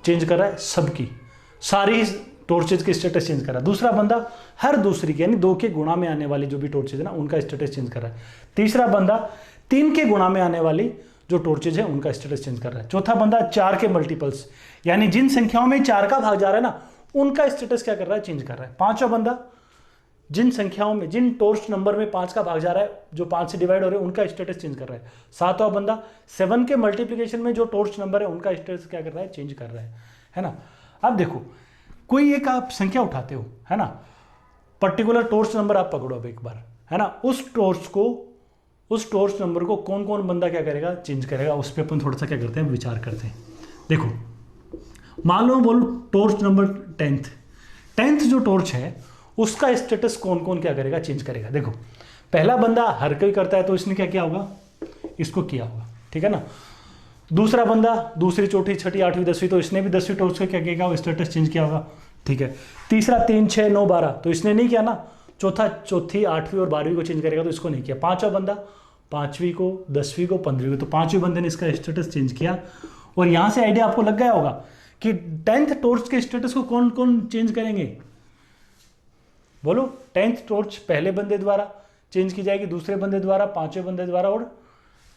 A: चेंज कर रहा है, सबकी, सारी टॉर्चेज की स्टेटस चेंज कर रहा है। दूसरा बंदा हर दूसरी की यानी 2 के गुणा में आने वाली जो भी टॉर्चेज है ना उनका स्टेटस चेंज कर रहा है। तीसरा बंदा 3 के गुणा में आने वाली जो टॉर्चेज है उनका स्टेटस चेंज कर रहा है। चौथा बंदा 4 के मल्टीपल्स यानी जिन संख्याओं में 4 का भाग जा रहा है ना उनका स्टेटस क्या कर रहा है, चेंज कर रहा है। पांचवा बंदा जिन संख्याओं में, जिन टॉर्च नंबर में 5 का भाग जा रहा है, जो 5 से डिवाइड हो रहे हैं उनका स्टेटस चेंज कर रहा है। सातवां बंदा 7 के मल्टीप्लिकेशन में जो टॉर्च नंबर है उनका स्टेटस क्या कर रहा है, चेंज कर रहा है ना। अब देखो कोई एक आप संख्या उठाते हो, है ना, पर्टिकुलर टॉर्च नंबर आप पकड़ो अब एक बार, है ना, उस टॉर्च नंबर को कौन कौन बंदा क्या करेगा, चेंज करेगा, उस पर अपन थोड़ा सा क्या करते हैं, विचार करते हैं। देखो मान लो बोलो टॉर्च नंबर 10th जो टॉर्च है उसका स्टेटस कौन कौन क्या करेगा, चेंज करेगा। देखो पहला बंदा हर कोई करता है तो इसने क्या किया होगा, इसको किया होगा, ठीक है ना। दूसरा बंदा दूसरी चौथी छठी 8वीं 10वीं तो इसने भी 10वीं टॉर्च को क्या किया, स्टेटस चेंज किया होगा, ठीक है। तीसरा 3 6 9 12 तो इसने नहीं किया ना, चौथा चौथी 8वीं और 12वीं को चेंज करेगा तो इसको नहीं किया। पांचवा बंदा 5वीं को 10वीं को 15वीं को, तो 5वें बंदे ने इसका स्टेटस चेंज किया। और यहां से आइडिया आपको लग गया होगा कि 10th टॉर्च के स्टेटस को कौन कौन चेंज करेंगे, बोलो। 10th टॉर्च पहले बंदे द्वारा चेंज की जाएगी, दूसरे बंदे द्वारा, 5वें बंदे द्वारा और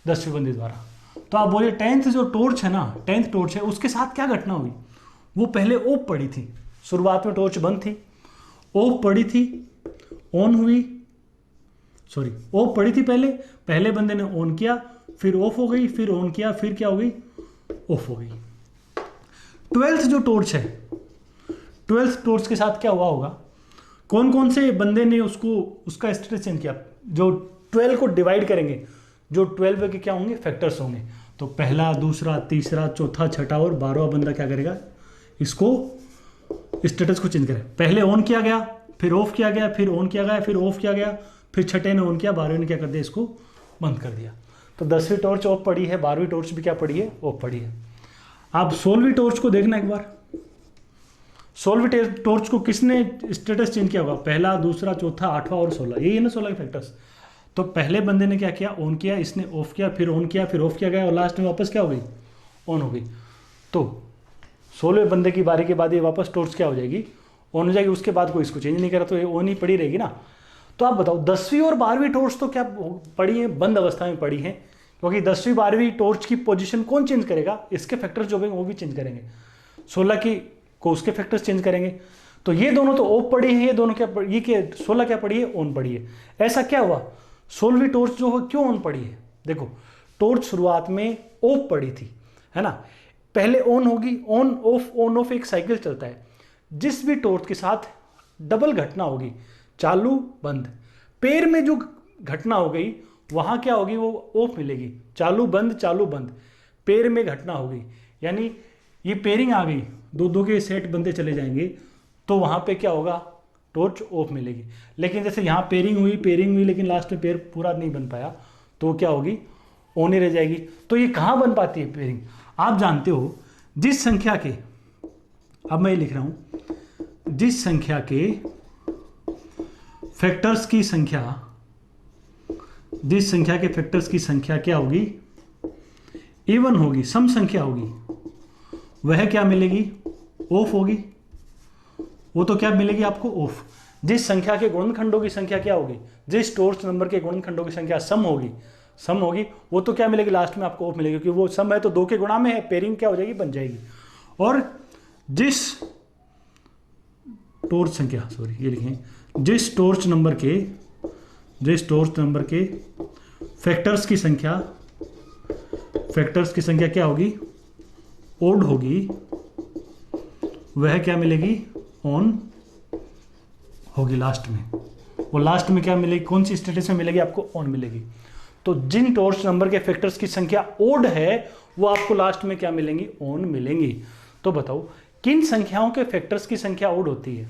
A: 10वें बंदे द्वारा। तो आप बोलिए 10th जो टॉर्च है ना, 10th टॉर्च है उसके साथ क्या घटना हुई, वो पहले ऑफ पड़ी थी, शुरुआत में टॉर्च बंद थी, ऑफ पड़ी थी, ऑन हुई, सॉरी ऑफ पड़ी थी, पहले बंदे ने ऑन किया, फिर ऑफ हो गई, फिर ऑन किया, फिर क्या हो गई, ऑफ हो गई। 12th जो टॉर्च है, 12th टॉर्च के साथ क्या हुआ होगा, कौन कौन से बंदे ने उसका स्टेटस चेंज किया, जो 12 को डिवाइड करेंगे, जो 12 के क्या होंगे, फैक्टर्स होंगे, तो पहला दूसरा तीसरा चौथा छठा और 12वां बंदा क्या करेगा, इसको स्टेटस को चेंज करेगा। पहले ऑन किया गया, फिर ऑफ किया गया, फिर ऑन किया गया, फिर ऑफ किया गया, फिर छठे ने ऑन किया, 12वें ने क्या कर दिया, इसको बंद कर दिया। तो 10वीं टॉर्च ऑफ पड़ी है, 12वीं टॉर्च भी क्या पड़ी है, ऑफ पड़ी है। आप 16वीं टॉर्च को देखना एक बार, 16वीं टॉर्च को किसने स्टेटस चेंज किया होगा, पहला दूसरा चौथा 8वां और 16, यही है ना 16 के फैक्टर्स। तो पहले बंदे ने क्या किया, ऑन किया, इसने ऑफ किया, फिर ऑन किया, फिर ऑफ किया गया और लास्ट में वापस क्या हो गई, ऑन हो गई। तो 16वें बंदे की बारी के बाद ये वापस टॉर्च क्या हो जाएगी, ऑन हो जाएगी। उसके बाद कोई इसको चेंज नहीं करा तो ये ऑन ही पड़ी रहेगी ना। तो आप बताओ 10वीं और 12वीं टॉर्च तो क्या पड़ी है, बंद अवस्था में पड़ी है, क्योंकि 10वीं 12वीं टॉर्च की पोजीशन कौन चेंज करेगा, इसके फैक्टर्स जो होंगे वो भी चेंज करेंगे, 16 की को उसके फैक्टर्स चेंज करेंगे। तो ये दोनों तो ऑफ पड़ी है, ये दोनों क्या ये के 16 क्या पड़ी है, ऑन पड़ी है। ऐसा क्या हुआ, 16वीं टॉर्च जो है क्यों ऑन पड़ी है, देखो टॉर्च शुरुआत में ऑफ पड़ी थी, है ना, पहले ऑन होगी, ऑन ऑफ एक साइकिल चलता है। जिस भी टॉर्च के साथ डबल घटना होगी, चालू बंद, पेयर में जो घटना हो गई वहां क्या होगी, वो ऑफ मिलेगी, चालू बंद, पेयर में घटना होगी, यानी ये पेयरिंग आ गई, दो के सेट बंदे चले जाएंगे तो वहां पे क्या होगा, टॉर्च ऑफ मिलेगी। लेकिन जैसे यहाँ पेयरिंग हुई लेकिन लास्ट में पेयर पूरा नहीं बन पाया तो क्या होगी, ऑन ही रह जाएगी। तो ये कहाँ बन पाती है पेयरिंग, आप जानते हो जिस संख्या के, अब मैं ये लिख रहा हूं, जिस संख्या के फैक्टर्स की संख्या, जिस संख्या के फैक्टर्स की संख्या क्या होगी, इवन होगी, सम संख्या होगी, वह क्या मिलेगी, ऑफ होगी। वो तो क्या मिलेगी आपको, ऑफ। जिस संख्या के गुणनखंडों की संख्या क्या होगी, जिस टोर्च नंबर के गुणनखंडों की संख्या सम होगी, वो तो क्या मिलेगी लास्ट में आपको ऑफ मिलेगी, क्योंकि वो सम है तो 2 के गुणा में है, पेयरिंग क्या हो जाएगी, बन जाएगी। और जिस टोर्च संख्या ये लिखें, जिस टोर्च नंबर के फैक्टर्स की संख्या क्या होगी, ओड होगी, वह क्या मिलेगी, ऑन होगी लास्ट में। वो लास्ट में क्या मिलेगी, कौन सी स्टेटस में मिलेगी आपको, ऑन मिलेगी। तो जिन टोर्च नंबर के फैक्टर्स की संख्या ओड है वो आपको लास्ट में क्या मिलेंगी, ऑन मिलेंगी। तो बताओ किन संख्याओं के फैक्टर्स की संख्या ओड होती है,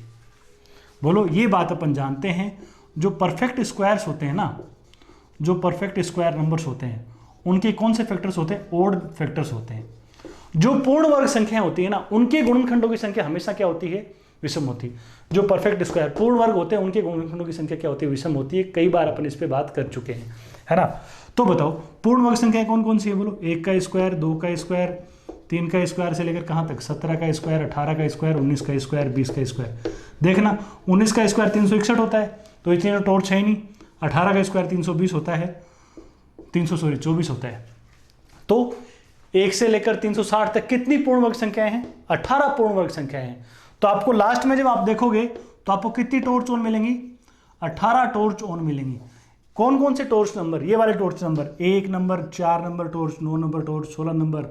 A: बोलो। ये बात अपन जानते हैं, जो परफेक्ट स्क्वायर्स होते हैं ना, जो परफेक्ट स्क्वायर नंबर्स होते हैं उनके कौन से फैक्टर्स होते हैं, ओड फैक्टर्स होते हैं। जो पूर्ण वर्ग संख्या होती है ना, उनके गुणनखंडों की संख्या हमेशा क्या होती है, विषम होती है। जो परफेक्ट स्क्वायर पूर्ण वर्ग होते हैं उनके गुणनखंडों की संख्या क्या होती है, विषम होती है। कई बार अपन इस पे बात कर चुके हैं, है ना। तो बताओ पूर्ण वर्ग संख्या कौन कौन सी है, बोलो। 1 का स्क्वायर, 2 का स्क्वायर, 3 का स्क्वायर से लेकर कहां तक, 17 का स्क्वायर, 18 का स्क्वायर, 19 का स्क्वायर, 20 का स्क्वायर। देखना 19 का स्क्वायर 361 होता है, तो इतनी टोर्च है ही नहीं। 18 का स्क्वायर 320 होता है, 24 होता है। तो 1 से लेकर 360 तक कितनी पूर्ण वर्ग संख्याएं हैं, 18 पूर्ण वर्ग संख्याएं हैं। तो आपको लास्ट में जब आप देखोगे तो आपको कितनी टोर्च ऑन मिलेंगी, 18 टोर्च ऑन मिलेंगी। कौन कौन से टोर्च नंबर, ये वाले torch number, 1 number, 4 number torch, 9 number torch, 16 number,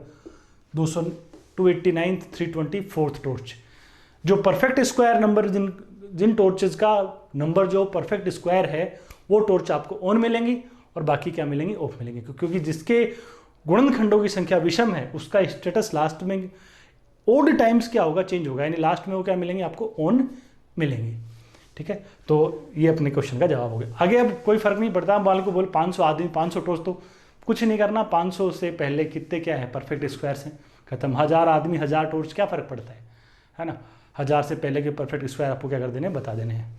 A: 289, 324 torch. जो परफेक्ट स्क्वायर नंबर, जिन टोर्चेस का नंबर जो परफेक्ट स्क्वायर है वो टोर्च आपको ऑन मिलेंगी और बाकी क्या मिलेंगी, ऑफ मिलेंगी। क्योंकि जिसके गुणनखंडों की संख्या विषम है उसका स्टेटस लास्ट में ओड टाइम्स क्या होगा, चेंज होगा, यानी लास्ट में वो क्या मिलेंगे, आपको ऑन मिलेंगे। ठीक है, तो ये अपने क्वेश्चन का जवाब हो गया। आगे अब कोई फर्क नहीं पड़ता, मान को बोल 500 आदमी 500 टोर्च, तो कुछ नहीं करना, 500 से पहले कितने क्या है परफेक्ट स्क्वायर से खत्म, 1000 आदमी 1000 टोर्च, क्या फर्क पड़ता है ना। 1000 से पहले के परफेक्ट स्क्वायर आपको क्या कर देने, बता देने हैं।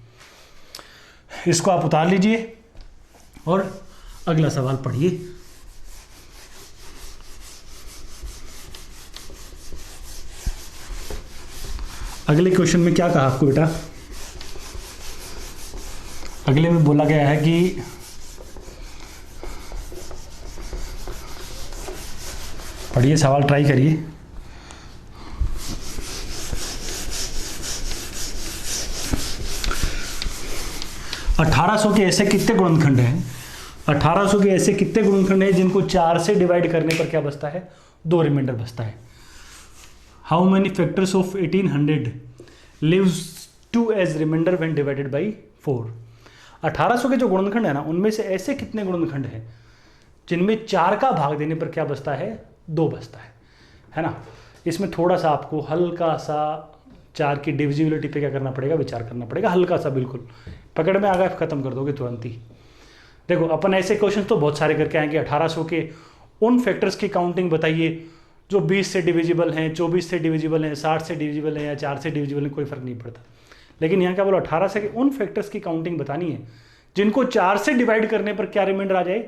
A: इसको आप उतार लीजिए और अगला सवाल पढ़िए। अगले क्वेश्चन में क्या कहा आपको बेटा, अगले में बोला गया है कि पढ़िए, सवाल ट्राई करिए। के ऐसे कितने गुणनखंड हैं, 1800 के ऐसे कितने गुणनखंड हैं जिनको 4 से डिवाइड करने पर क्या बचता है, 2 रिमाइंडर बचता है। How many factors of 1800 leaves 2 as remainder when divided by 4। 1800 के जो गुणनखंड है ना, उनमें से ऐसे कितने गुणनखंड हैं जिनमें 4 का भाग देने पर क्या बचता है, 2 बचता है ना। इसमें थोड़ा सा आपको हल्का सा 4 की डिविजिबिलिटी पे क्या करना पड़ेगा, विचार करना पड़ेगा, हल्का सा, बिल्कुल पकड़ में आ गया खत्म कर दोगे तुरंत ही। देखो अपन ऐसे क्वेश्चन तो बहुत सारे करके आएंगे। 1800 के उन फैक्टर्स की काउंटिंग बताइए जो 20 से डिविजिबल हैं, 24 से डिविजिबल हैं, 60 से डिविजिबल हैं या 4 से डिविजिबल हैं, कोई फर्क नहीं पड़ता। लेकिन यहाँ क्या बोलो, 18 से उन फैक्टर्स की काउंटिंग बतानी है जिनको 4 से डिवाइड करने पर क्या रिमाइंडर आ जाए,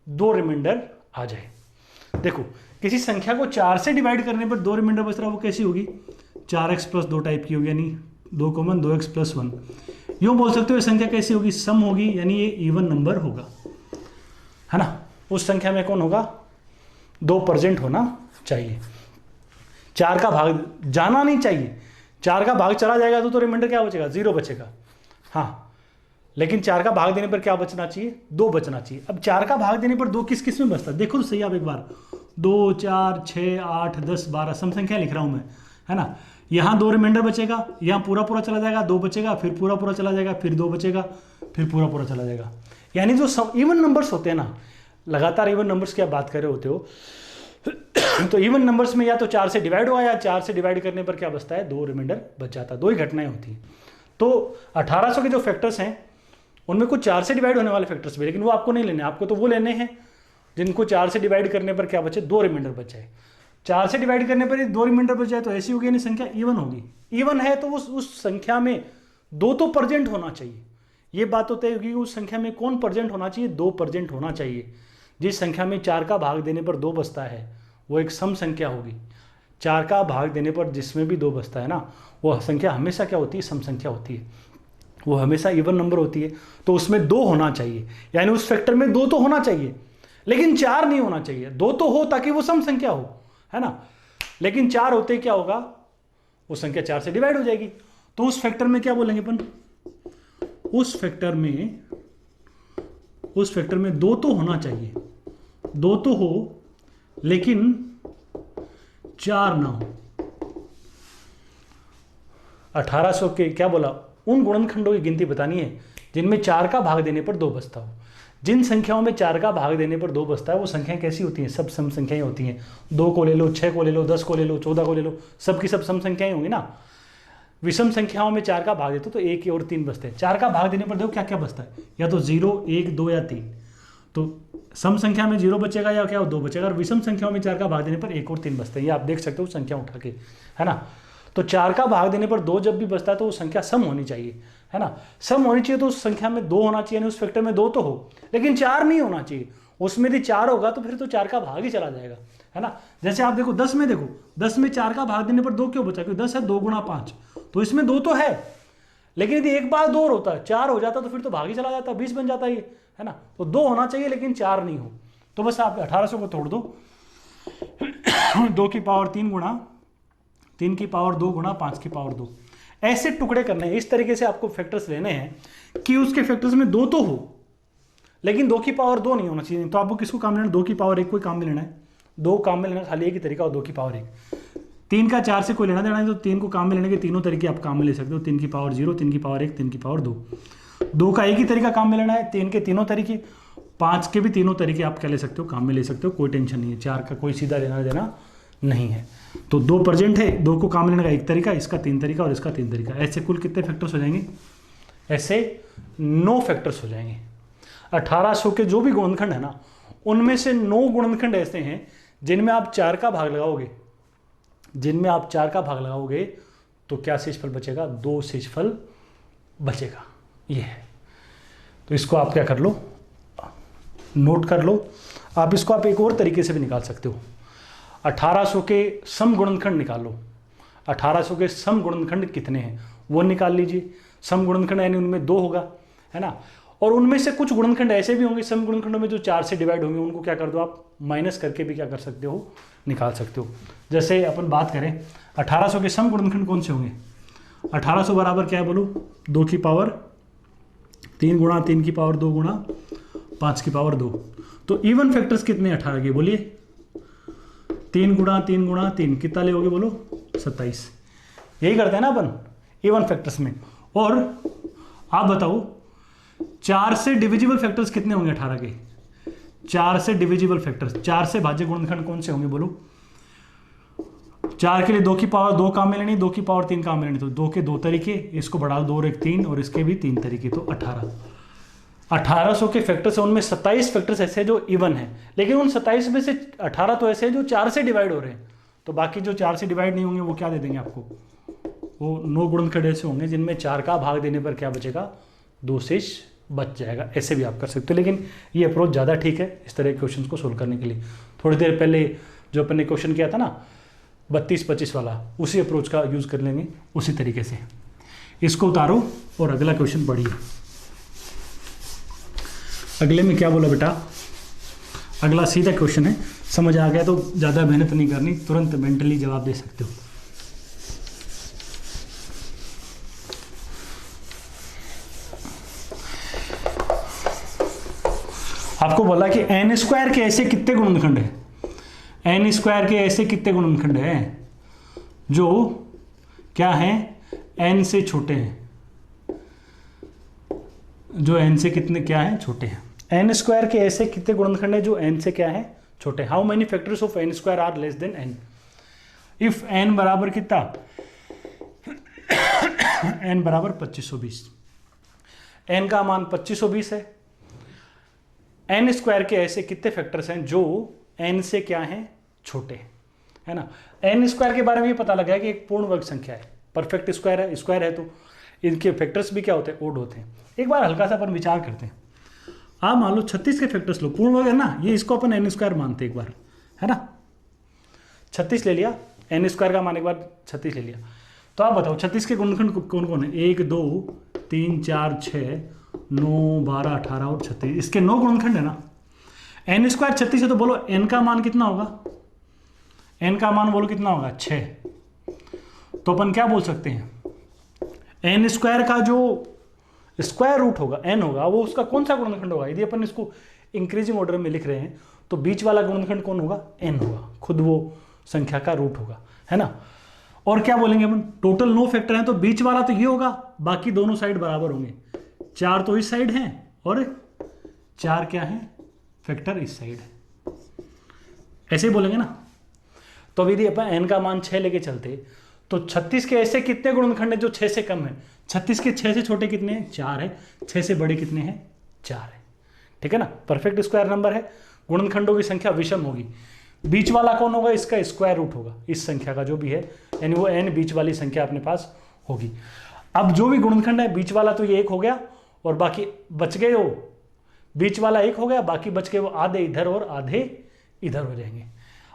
A: 2 रिमाइंडर आ जाए। देखो किसी संख्या को 4 से डिवाइड करने पर 2 रिमाइंडर बच रहा है, वो कैसी होगी, 4x + 2 टाइप की होगी, यानी 2 कॉमन 2x + 1। यूँ बोल सकते हो ये संख्या कैसी होगी, सम होगी, यानी ये इवन नंबर होगा, है ना। उस संख्या में कौन होगा, 2 प्रेजेंट होना चाहिए। 4 का भाग जाना नहीं चाहिए, 4 का भाग चला जाएगा तो रिमाइंडर क्या बचेगा, 0 बचेगा। हाँ, लेकिन 4 का भाग देने पर क्या बचना चाहिए, 2 बचना चाहिए। अब 4 का भाग देने पर 2 किस किस में बचता है, देखो तो सही आप एक बार। 2, 4, 6, 8, 10, 12 सम संख्या लिख रहा हूं मैं, है ना। यहाँ 2 रिमाइंडर बचेगा, यहाँ पूरा चला जाएगा, 2 बचेगा, फिर पूरा चला जाएगा, फिर 2 बचेगा, फिर पूरा चला जाएगा। यानी जो इवन नंबर्स होते हैं ना, लगातार इवन नंबर्स की आप बात कर रहे होते हो तो इवन नंबर्स में या तो 4 से डिवाइड हुआ या 4 से डिवाइड करने पर क्या बचता है, 2 रिमाइंडर बच जाता है। 2 ही घटनाएं होती हैं। तो 1800 के जो फैक्टर्स हैं उनमें कुछ 4 से डिवाइड होने वाले फैक्टर्स भी, लेकिन वो आपको नहीं लेने, आपको तो वो लेने हैं जिनको 4 से डिवाइड करने पर क्या बचे, 2 रिमाइंडर बच जाए। 4 से डिवाइड करने पर 2 रिमाइंडर बच जाए तो ऐसी होगी, यानी संख्या इवन होगी। इवन है तो उस संख्या में 2 तो प्रेजेंट होना चाहिए। ये बात होती है कि उस संख्या में कौन प्रेजेंट होना चाहिए, 2 प्रेजेंट होना चाहिए। जिस संख्या में 4 का भाग देने पर 2 बचता है वो एक सम संख्या होगी। 4 का भाग देने पर जिसमें भी 2 बचता है ना, वो संख्या हमेशा क्या होती है, सम संख्या होती है। वो हमेशा इवन नंबर होती है, तो उसमें 2 होना चाहिए, यानी उस फैक्टर में 2 तो होना चाहिए, लेकिन 4 नहीं होना चाहिए। 2 तो हो ताकि वो सम संख्या हो, है ना, लेकिन 4 होते क्या होगा, वो संख्या 4 से डिवाइड हो जाएगी। तो उस फैक्टर में क्या बोलेंगे अपन, उस फैक्टर में 2 तो होना चाहिए, 2 तो हो लेकिन 4 ना हो। 1800 के क्या बोला, उन गुणनखंडों की गिनती बतानी है जिनमें 4 का भाग देने पर 2 बचता हो। जिन संख्याओं में 4 का भाग देने पर 2 बचता है वो संख्याएं कैसी होती हैं, सब सम संख्याएं होती हैं। 2 को ले लो, 6 को ले लो, 10 को ले लो, 14 को ले लो, सब की सब सम संख्याएं होंगी ना। विषम संख्याओं में 4 का भाग देते तो 1 और 3 बचते हैं। 4 का भाग देने पर देखो क्या क्या बचता है, या तो 0, 1, 2 या 3। तो सम संख्या में 0 बचेगा या क्या 2 बचेगा, और विषम संख्याओं में 4 का भाग देने पर 1 और 3 बचते हैं। ये आप देख सकते हो संख्या उठा के, है ना। तो 4 का भाग देने पर 2 जब भी बचता है तो वो संख्या सम होनी चाहिए, है ना। सम होनी चाहिए तो उस संख्या में 2 होना चाहिए, यानी उस फैक्टर में 2 तो हो, लेकिन 4 नहीं होना चाहिए। उसमें यदि 4 होगा तो फिर तो 4 का भाग ही चला जाएगा, है ना। जैसे आप देखो 10 में, देखो 10 में 4 का भाग देने पर 2 क्यों बचा, क्योंकि 10 है 2 गुणा 5, तो इसमें 2 तो है, लेकिन यदि एक बार 2 और होता, 4 हो जाता तो फिर तो भाग ही चला जाता, 20 बन जाता ये, है ना। तो 2 होना चाहिए लेकिन 4 नहीं हो। तो बस आप 1800 को तोड़ दो 2 की पावर 3 गुणा 3 की पावर 2 गुणा 5 की पावर 2, ऐसे टुकड़े करने हैं। इस तरीके से आपको फैक्टर्स लेने हैं कि उसके फैक्टर्स में 2 तो हो लेकिन 2 की पावर 2 नहीं होना चाहिए। तो आपको किसको काम लेना है, 2 की पावर 1 को काम में लेना है। 2 काम में लेना खाली एक ही तरीका हो, 2 की पावर 1। 3 का 4 से कोई लेना देना है तो 3 को काम में लेने के तीनों तरीके आप काम में ले सकते हो। 3 की पावर 0, 3 की पावर 1, 3 की पावर 2। 2 का एक ही तरीका काम में लेना है, 3 के तीनों तरीके, 5 के भी तीनों तरीके आप क्या ले सकते हो, काम में ले सकते हो, कोई टेंशन नहीं है। 4 का कोई सीधा लेना देना नहीं है। तो 2 प्रेजेंट है, 2 को काम लेने का एक तरीका, इसका 3 तरीका और इसका 3 तरीका। ऐसे कुल कितने फैक्टर्स हो जाएंगे, ऐसे 9 फैक्टर्स हो जाएंगे। 1800 के जो भी गुणनखंड है ना, उनमें से 9 गुणनखंड ऐसे हैं जिनमें आप 4 का भाग लगाओगे, जिनमें आप 4 का भाग लगाओगे तो क्या शेषफल बचेगा, 2 शेषफल बचेगा। ये है, तो इसको आप क्या कर लो, नोट कर लो। आप इसको आप एक और तरीके से भी निकाल सकते हो। 1800 के सम गुणनखंड निकालो। 1800 के सम गुणनखंड कितने हैं वो निकाल लीजिए। सम गुणनखंड यानी उनमें 2 होगा, है ना। और उनमें से कुछ गुणनखंड ऐसे भी होंगे सम गुणनखंडों में जो 4 से डिवाइड होंगे, उनको क्या कर दो आप, माइनस करके भी क्या कर सकते हो, निकाल सकते हो। जैसे अपन बात करें 1800 के सम गुणनखंड कौन से होंगे, 1800 बराबर क्या है बोलो, 2 की पावर 3 गुणा 3 की पावर 2 गुणा 5 की पावर 2। तो इवन फैक्टर्स कितने 18 के, बोलिए 3 गुणा 3 गुणा 3 कितना ले होगे बोलो, 27। यही करते हैं ना अपन इवन फैक्टर्स में। और आप बताओ 4 से डिविजिबल फैक्टर्स कितने होंगे 18 के, 4 से डिविजिबल फैक्टर्स, 4 से भाज्य गुणनखंड कौन से होंगे बोलो। 4 के लिए 2 की पावर 2 काम में लेनी, 2 की पावर 3 काम में लेनी, तो 2 के 2 तरीके, इसको बढ़ा 2 और 1 3, और इसके भी 3 तरीके, तो 18। 1800 के फैक्टर्स हैं, उनमें 27 फैक्टर्स ऐसे हैं जो इवन हैं, लेकिन उन 27 में से 18 तो ऐसे हैं जो 4 से डिवाइड हो रहे हैं। तो बाकी जो 4 से डिवाइड नहीं होंगे वो क्या दे देंगे आपको, वो 9 गुणनखंड ऐसे होंगे जिनमें 4 का भाग देने पर क्या बचेगा, 2 शेष बच जाएगा। ऐसे भी आप कर सकते हो, लेकिन ये अप्रोच ज़्यादा ठीक है इस तरह के क्वेश्चन को सोल्व करने के लिए। थोड़ी देर पहले जो अपन ने क्वेश्चन किया था ना 32-25 वाला, उसी अप्रोच का यूज़ कर लेंगे उसी तरीके से। इसको उतारो और अगला क्वेश्चन पढ़िए। अगले में क्या बोला बेटा, अगला सीधा क्वेश्चन है, समझ आ गया तो ज़्यादा मेहनत नहीं करनी, तुरंत मेंटली जवाब दे सकते हो। आपको बोला कि n स्क्वायर के ऐसे कितने गुणनखंड है, n स्क्वायर के ऐसे कितने गुणनखंड है जो क्या है, n से छोटे हैं, जो n से कितने क्या है, छोटे हैं। n स्क्वायर के ऐसे कितने गुणनखंड है जो n से क्या है, छोटे। How many factors of n square are less than n, if n बराबर कितना n बराबर 2520, n का मान 2520 है। n स्क्वायर के ऐसे कितने फैक्टर्स हैं जो n से क्या हैं, छोटे, है ना। n स्क्वायर के बारे में ये पता लगा है कि एक पूर्ण वर्ग संख्या है, परफेक्ट स्क्वायर है, स्क्वायर है तो इनके फैक्टर्स भी क्या होते हैं, ओड होते हैं। एक बार हल्का सा अपन विचार करते हैं। आप मान लो 36 के फैक्टर्स लो, पूर्ण वर्ग है ना, ये इसको अपन n स्क्वायर मानते एक बार, है ना। 36 ले लिया, n स्क्वायर का मान एक बार 36 ले लिया। तो आप बताओ 36 के गुणनखंड कौन कौन है, 1 2 3 4 6 9 12 18 और 36, इसके 9 गुणनखंड है ना। n स्क्वायर 36 है तो बोलो n का मान कितना होगा, n का मान बोलो कितना होगा 6। तो अपन क्या बोल सकते हैं, n स्क्वायर का जो स्क्वायर रूट होगा n होगा वो उसका कौन सा गुणनखंड होगा। यदि अपन इसको इंक्रीजिंग ऑर्डर में लिख रहे हैं तो बीच वाला गुणनखंड कौन होगा, n होगा, खुद वो संख्या का रूट होगा, है ना। और क्या बोलेंगे अपन, टोटल 9 फैक्टर हैं तो बीच वाला तो ये होगा, बाकी दोनों साइड बराबर होंगे। 4 तो इस साइड हैं और 4 क्या है फैक्टर इस साइड है, ऐसे ही बोलेंगे ना। तो अब यदि अपन n का मान 6 लेके चलते तो 36 के ऐसे कितने गुणनखंड है जो 6 से कम है। 36 के 6 से छोटे कितने हैं, 4 है। 6 से बड़े कितने हैं, 4 है। ठीक है ना, परफेक्ट स्क्वायर नंबर है, गुणनखंडों की संख्या विषम होगी। बीच वाला कौन होगा, इसका स्क्वायर रूट होगा इस संख्या का जो भी है, यानी वो n बीच वाली संख्या अपने पास होगी। अब जो भी गुणनखंड है बीच वाला तो ये 1 हो गया और बाकी बच गए वो, बीच वाला 1 हो गया, बाकी बच गए वो आधे इधर और आधे इधर हो जाएंगे।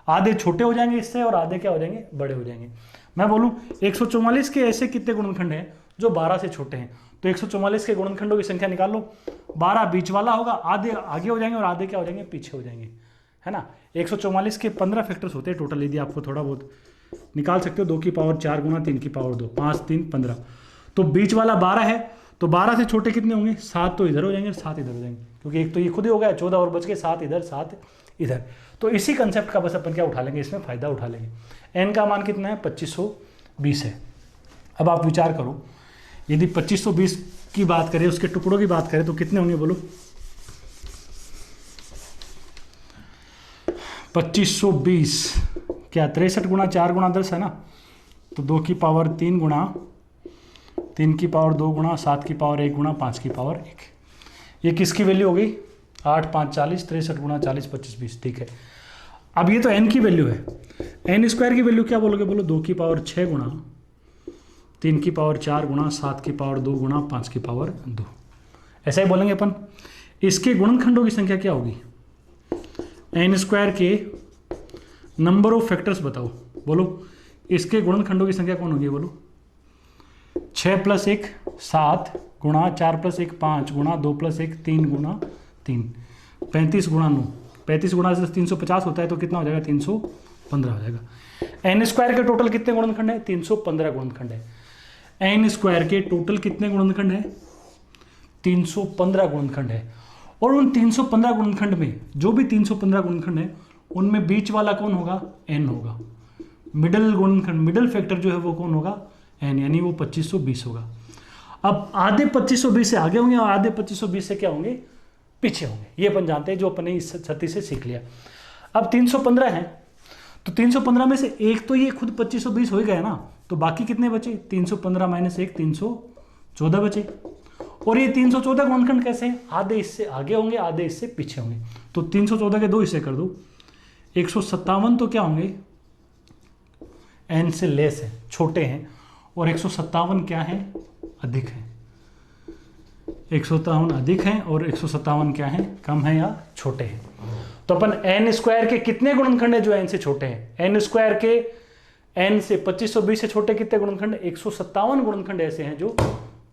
A: आधे छोटे हो जाएंगे इससे और आधे क्या हो जाएंगे, बड़े हो जाएंगे। मैं बोलूं 144 के ऐसे कितने गुणनखंड हैं जो 12 से छोटे हैं, तो 144 के गुणनखंडों की संख्या निकाल लो। 12 बीच वाला होगा, आधे आगे हो जाएंगे और आधे क्या हो जाएंगे, पीछे हो जाएंगे, है ना। 144 के 15 फैक्टर्स होते हैं टोटल, यदि आपको थोड़ा बहुत निकाल सकते हो। 2 की पावर 4 गुना 3 की पावर 2, 5 3 15। तो बीच वाला 12 है तो 12 से छोटे कितने होंगे, 7 तो इधर हो जाएंगे, 7 इधर हो जाएंगे, क्योंकि एक तो ये खुद ही हो गया 14 और बच के 7 इधर 7 इधर। तो इसी कंसेप्ट का बस अपन क्या उठा लेंगे, इसमें फायदा उठा लेंगे। n का मान कितना है, 2520 है। अब आप विचार करो, यदि 2520 की बात करें, उसके टुकड़ों की बात करें तो कितने होंगे बोलो। 2520 क्या 63 गुना 4 गुना 10 है ना, तो 2 की पावर 3 गुना 3 की पावर 2 गुना 7 की पावर 1 गुना 5 की पावर 1। ये किसकी वैल्यू हो गई, 8 5 40, 63 गुना 40 25 20। ठीक है, अब ये तो n की वैल्यू है। n स्क्वायर की वैल्यू क्या बोलोगे, बोलो 2 की पावर 6 गुना 3 की पावर 4 गुना 7 की पावर 2 गुना 5 की पावर 2, ऐसा ही बोलेंगे अपन। इसके गुणनखंडों की संख्या क्या होगी, n स्क्वायर के नंबर ऑफ फैक्टर्स बताओ, बोलो इसके गुणनखंडों की संख्या कौन होगी, बोलो 6 + 1 7 गुणा 4 + 1 5 गुणा 2 + 1 3 गुणा 3, 35 गुणा 9, 35 गुणा से 350 होता है तो कितना हो जाएगा, 315 हो जाएगा। n स्क्वायर के टोटल कितने गुणनखंड है, 315 गुणनखंड है। n स्क्वायर के टोटल कितने गुणनखंड है, 315 गुणनखंड है। और उन 315 गुणनखंड में जो भी 315 गुणनखंड है उनमें बीच वाला कौन होगा, n होगा। मिडिल गुणनखंड, मिडिल फैक्टर जो है वो कौन होगा, n, यानी वो 2520 होगा। अब आधे 2520 से आगे होंगे और आधे 2520 से क्या होंगे, पीछे होंगे। ये अपन जानते हैं, जो अपन ने इस 36 से सीख लिया। अब 315 है तो 315 में से एक तो ये खुद 2520 हो ही गया ना, तो बाकी कितने बचे, 315 - 1 314 बचे। और ये 314 गुणनखंड कैसे हैं, आधे इससे आगे होंगे आधे इससे पीछे होंगे। तो 314 के 2 हिस्से कर दो, 157 तो क्या होंगे, n से लेस है, छोटे हैं, और 157 क्या है, अधिक है। 157 अधिक हैं और 157 क्या है, कम है या छोटे हैं। तो अपन n स्क्वायर के कितने गुणनखंड है जो n से छोटे हैं, n स्क्वायर के n से 2520 से छोटे कितने गुणनखंड, 157 गुणनखंड ऐसे हैं जो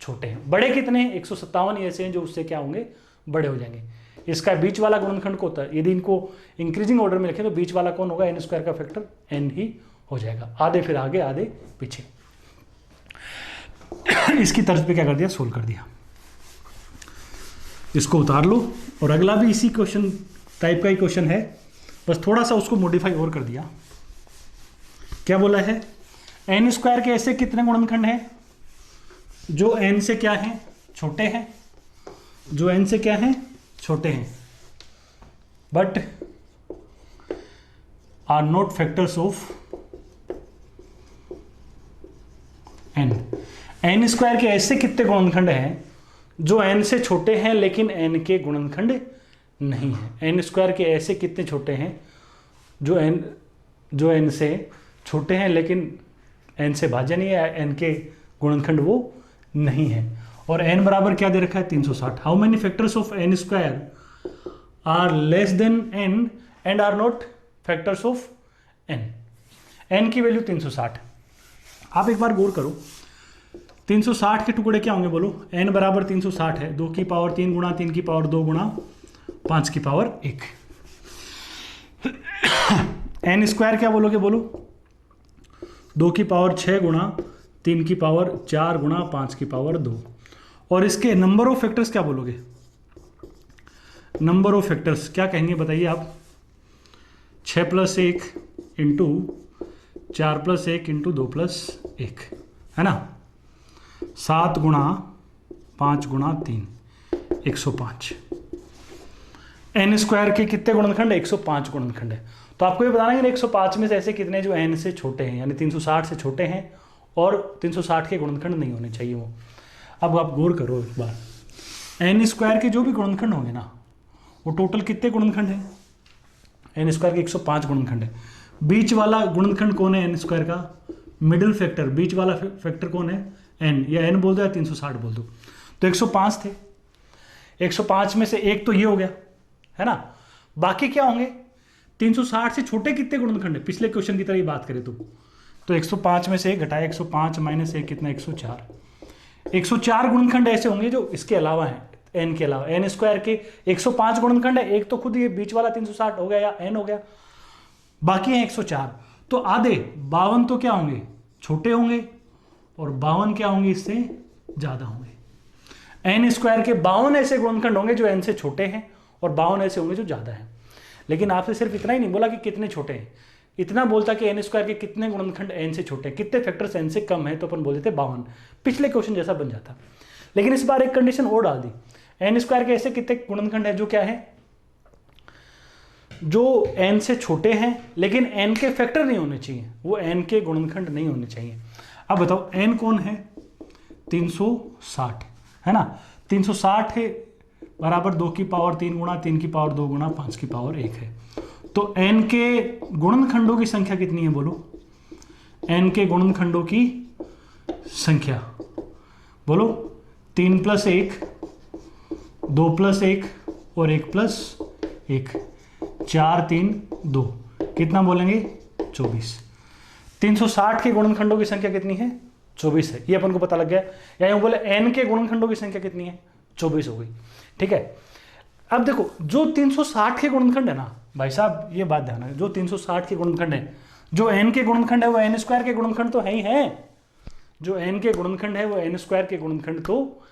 A: छोटे हैं। बड़े कितने हैं, 157 ऐसे हैं जो उससे क्या होंगे, बड़े हो जाएंगे। इसका बीच वाला गुणनखंड को होता है, यदि इनको इंक्रीजिंग ऑर्डर में लिखें तो बीच वाला कौन होगा, n स्क्वायर का फैक्टर n ही हो जाएगा। आधे फिर आगे आधे पीछे। इसकी तर्ज पे क्या कर दिया, सोल्व कर दिया। इसको उतार लो। और अगला भी इसी क्वेश्चन टाइप का ही क्वेश्चन है, बस थोड़ा सा उसको मॉडिफाई और कर दिया। क्या बोला है, n स्क्वायर के ऐसे कितने गुणनखंड हैं जो n से क्या है, छोटे हैं, जो n से क्या है, छोटे हैं, but are not factors of n। n square के ऐसे कितने गुणनखंड हैं जो n से छोटे हैं लेकिन n के गुणनखंड नहीं है। n स्क्वायर के ऐसे कितने छोटे हैं जो n से छोटे हैं लेकिन n से भाज्य नहीं है, n के गुणनखंड वो नहीं है। और n बराबर क्या दे रखा है, 360। How many factors of n square are less than n and are not factors of n। n की वैल्यू 360। आप एक बार गौर करो, 360 के टुकड़े क्या होंगे बोलो, n बराबर 360 है, 2 की पावर 3 गुणा 3 की पावर 2 गुणा 5 की पावर 1। n स्क्वायर क्या बोलोगे बोलो, 2 की पावर 6 गुणा 3 की पावर 4 गुणा 5 की पावर 2। और इसके नंबर ऑफ फैक्टर्स क्या बोलोगे, नंबर ऑफ फैक्टर्स क्या कहेंगे बताइए आप, 6 + 1 इंटू 4 + 1 इंटू 2 + 1 है ना, 7 गुणा 5 गुणा 3 105। n स्क्वायर के कितने गुणनखंड है, 105 गुणनखंड है। तो आपको ये बताना है कि 105 में से ऐसे कितने जो n से छोटे हैं, यानी 360 से छोटे हैं और 360 के गुणनखंड नहीं होने चाहिए वो। अब आप गौर करो एक बार, n स्क्वायर के जो भी गुणनखंड होंगे ना, वो टोटल कितने गुणनखंड है, n स्क्वायर के 105 गुणनखंड है। बीच वाला गुणनखंड कौन है n स्क्वायर का, मिडिल फैक्टर, बीच वाला फैक्टर कौन है n, या n बोल दो या 360 बोल दो। तो 105 थे, 105 में से एक तो ये हो गया है ना, बाकी क्या होंगे, 360 से छोटे कितने गुणनखंड है, पिछले क्वेश्चन की तरह ही बात करें तो 105 में से एक घटाया 105 माइनस 1 कितना 104। 104 गुणनखंड ऐसे होंगे जो इसके अलावा हैं, n के अलावा। n स्क्वायर के 105 गुणनखंड है, एक तो खुद ये बीच वाला 360 हो गया या n हो गया, बाकी है 104। तो आधे 52 तो क्या होंगे, छोटे होंगे, और 52 क्या होंगे, इससे ज्यादा होंगे। n स्क्वायर के 52 ऐसे गुणनखंड होंगे जो n से छोटे हैं और 52 ऐसे होंगे जो ज्यादा हैं। लेकिन आपसे सिर्फ इतना ही नहीं बोला कि कितने छोटे हैं, इतना बोलता कि n स्क्वायर के कितने गुणनखंड n से छोटे हैं, कितने फैक्टर्स n से कम है, तो अपन बोल देते 52, पिछले क्वेश्चन जैसा बन जाता। लेकिन इस बार एक कंडीशन और डाल दी, n स्क्वायर के ऐसे कितने गुणनखंड है जो क्या है, जो n से छोटे हैं लेकिन n के फैक्टर नहीं होने चाहिए, वो n के गुणनखंड नहीं होने चाहिए। अब बताओ n कौन है, 360 है ना, 360 है बराबर 2 की पावर 3 गुणा 3 की पावर 2 गुणा 5 की पावर 1 है। तो n के गुणनखंडों की संख्या कितनी है बोलो, n के गुणनखंडों की संख्या बोलो, 3 + 1 2 + 1 और 1 + 1 4 3 2 कितना बोलेंगे 24। 360 के गुणनखंडों की संख्या कितनी है 24 है, ये अपन को पता लग गया। या यूं बोले n के गुणनखंडों की संख्या कितनी है 24 हो गई, ठीक है। अब देखो जो 360 के गुणनखंड है ना भाई साहब, ये बात ध्यान रखना, जो 360 के गुणनखंड है, जो n के गुणनखंड है वो n स्क्वायर के गुणनखंड तो है ही है, जो n के गुणनखंड है वो n स्क्वायर के गुणनखंड तो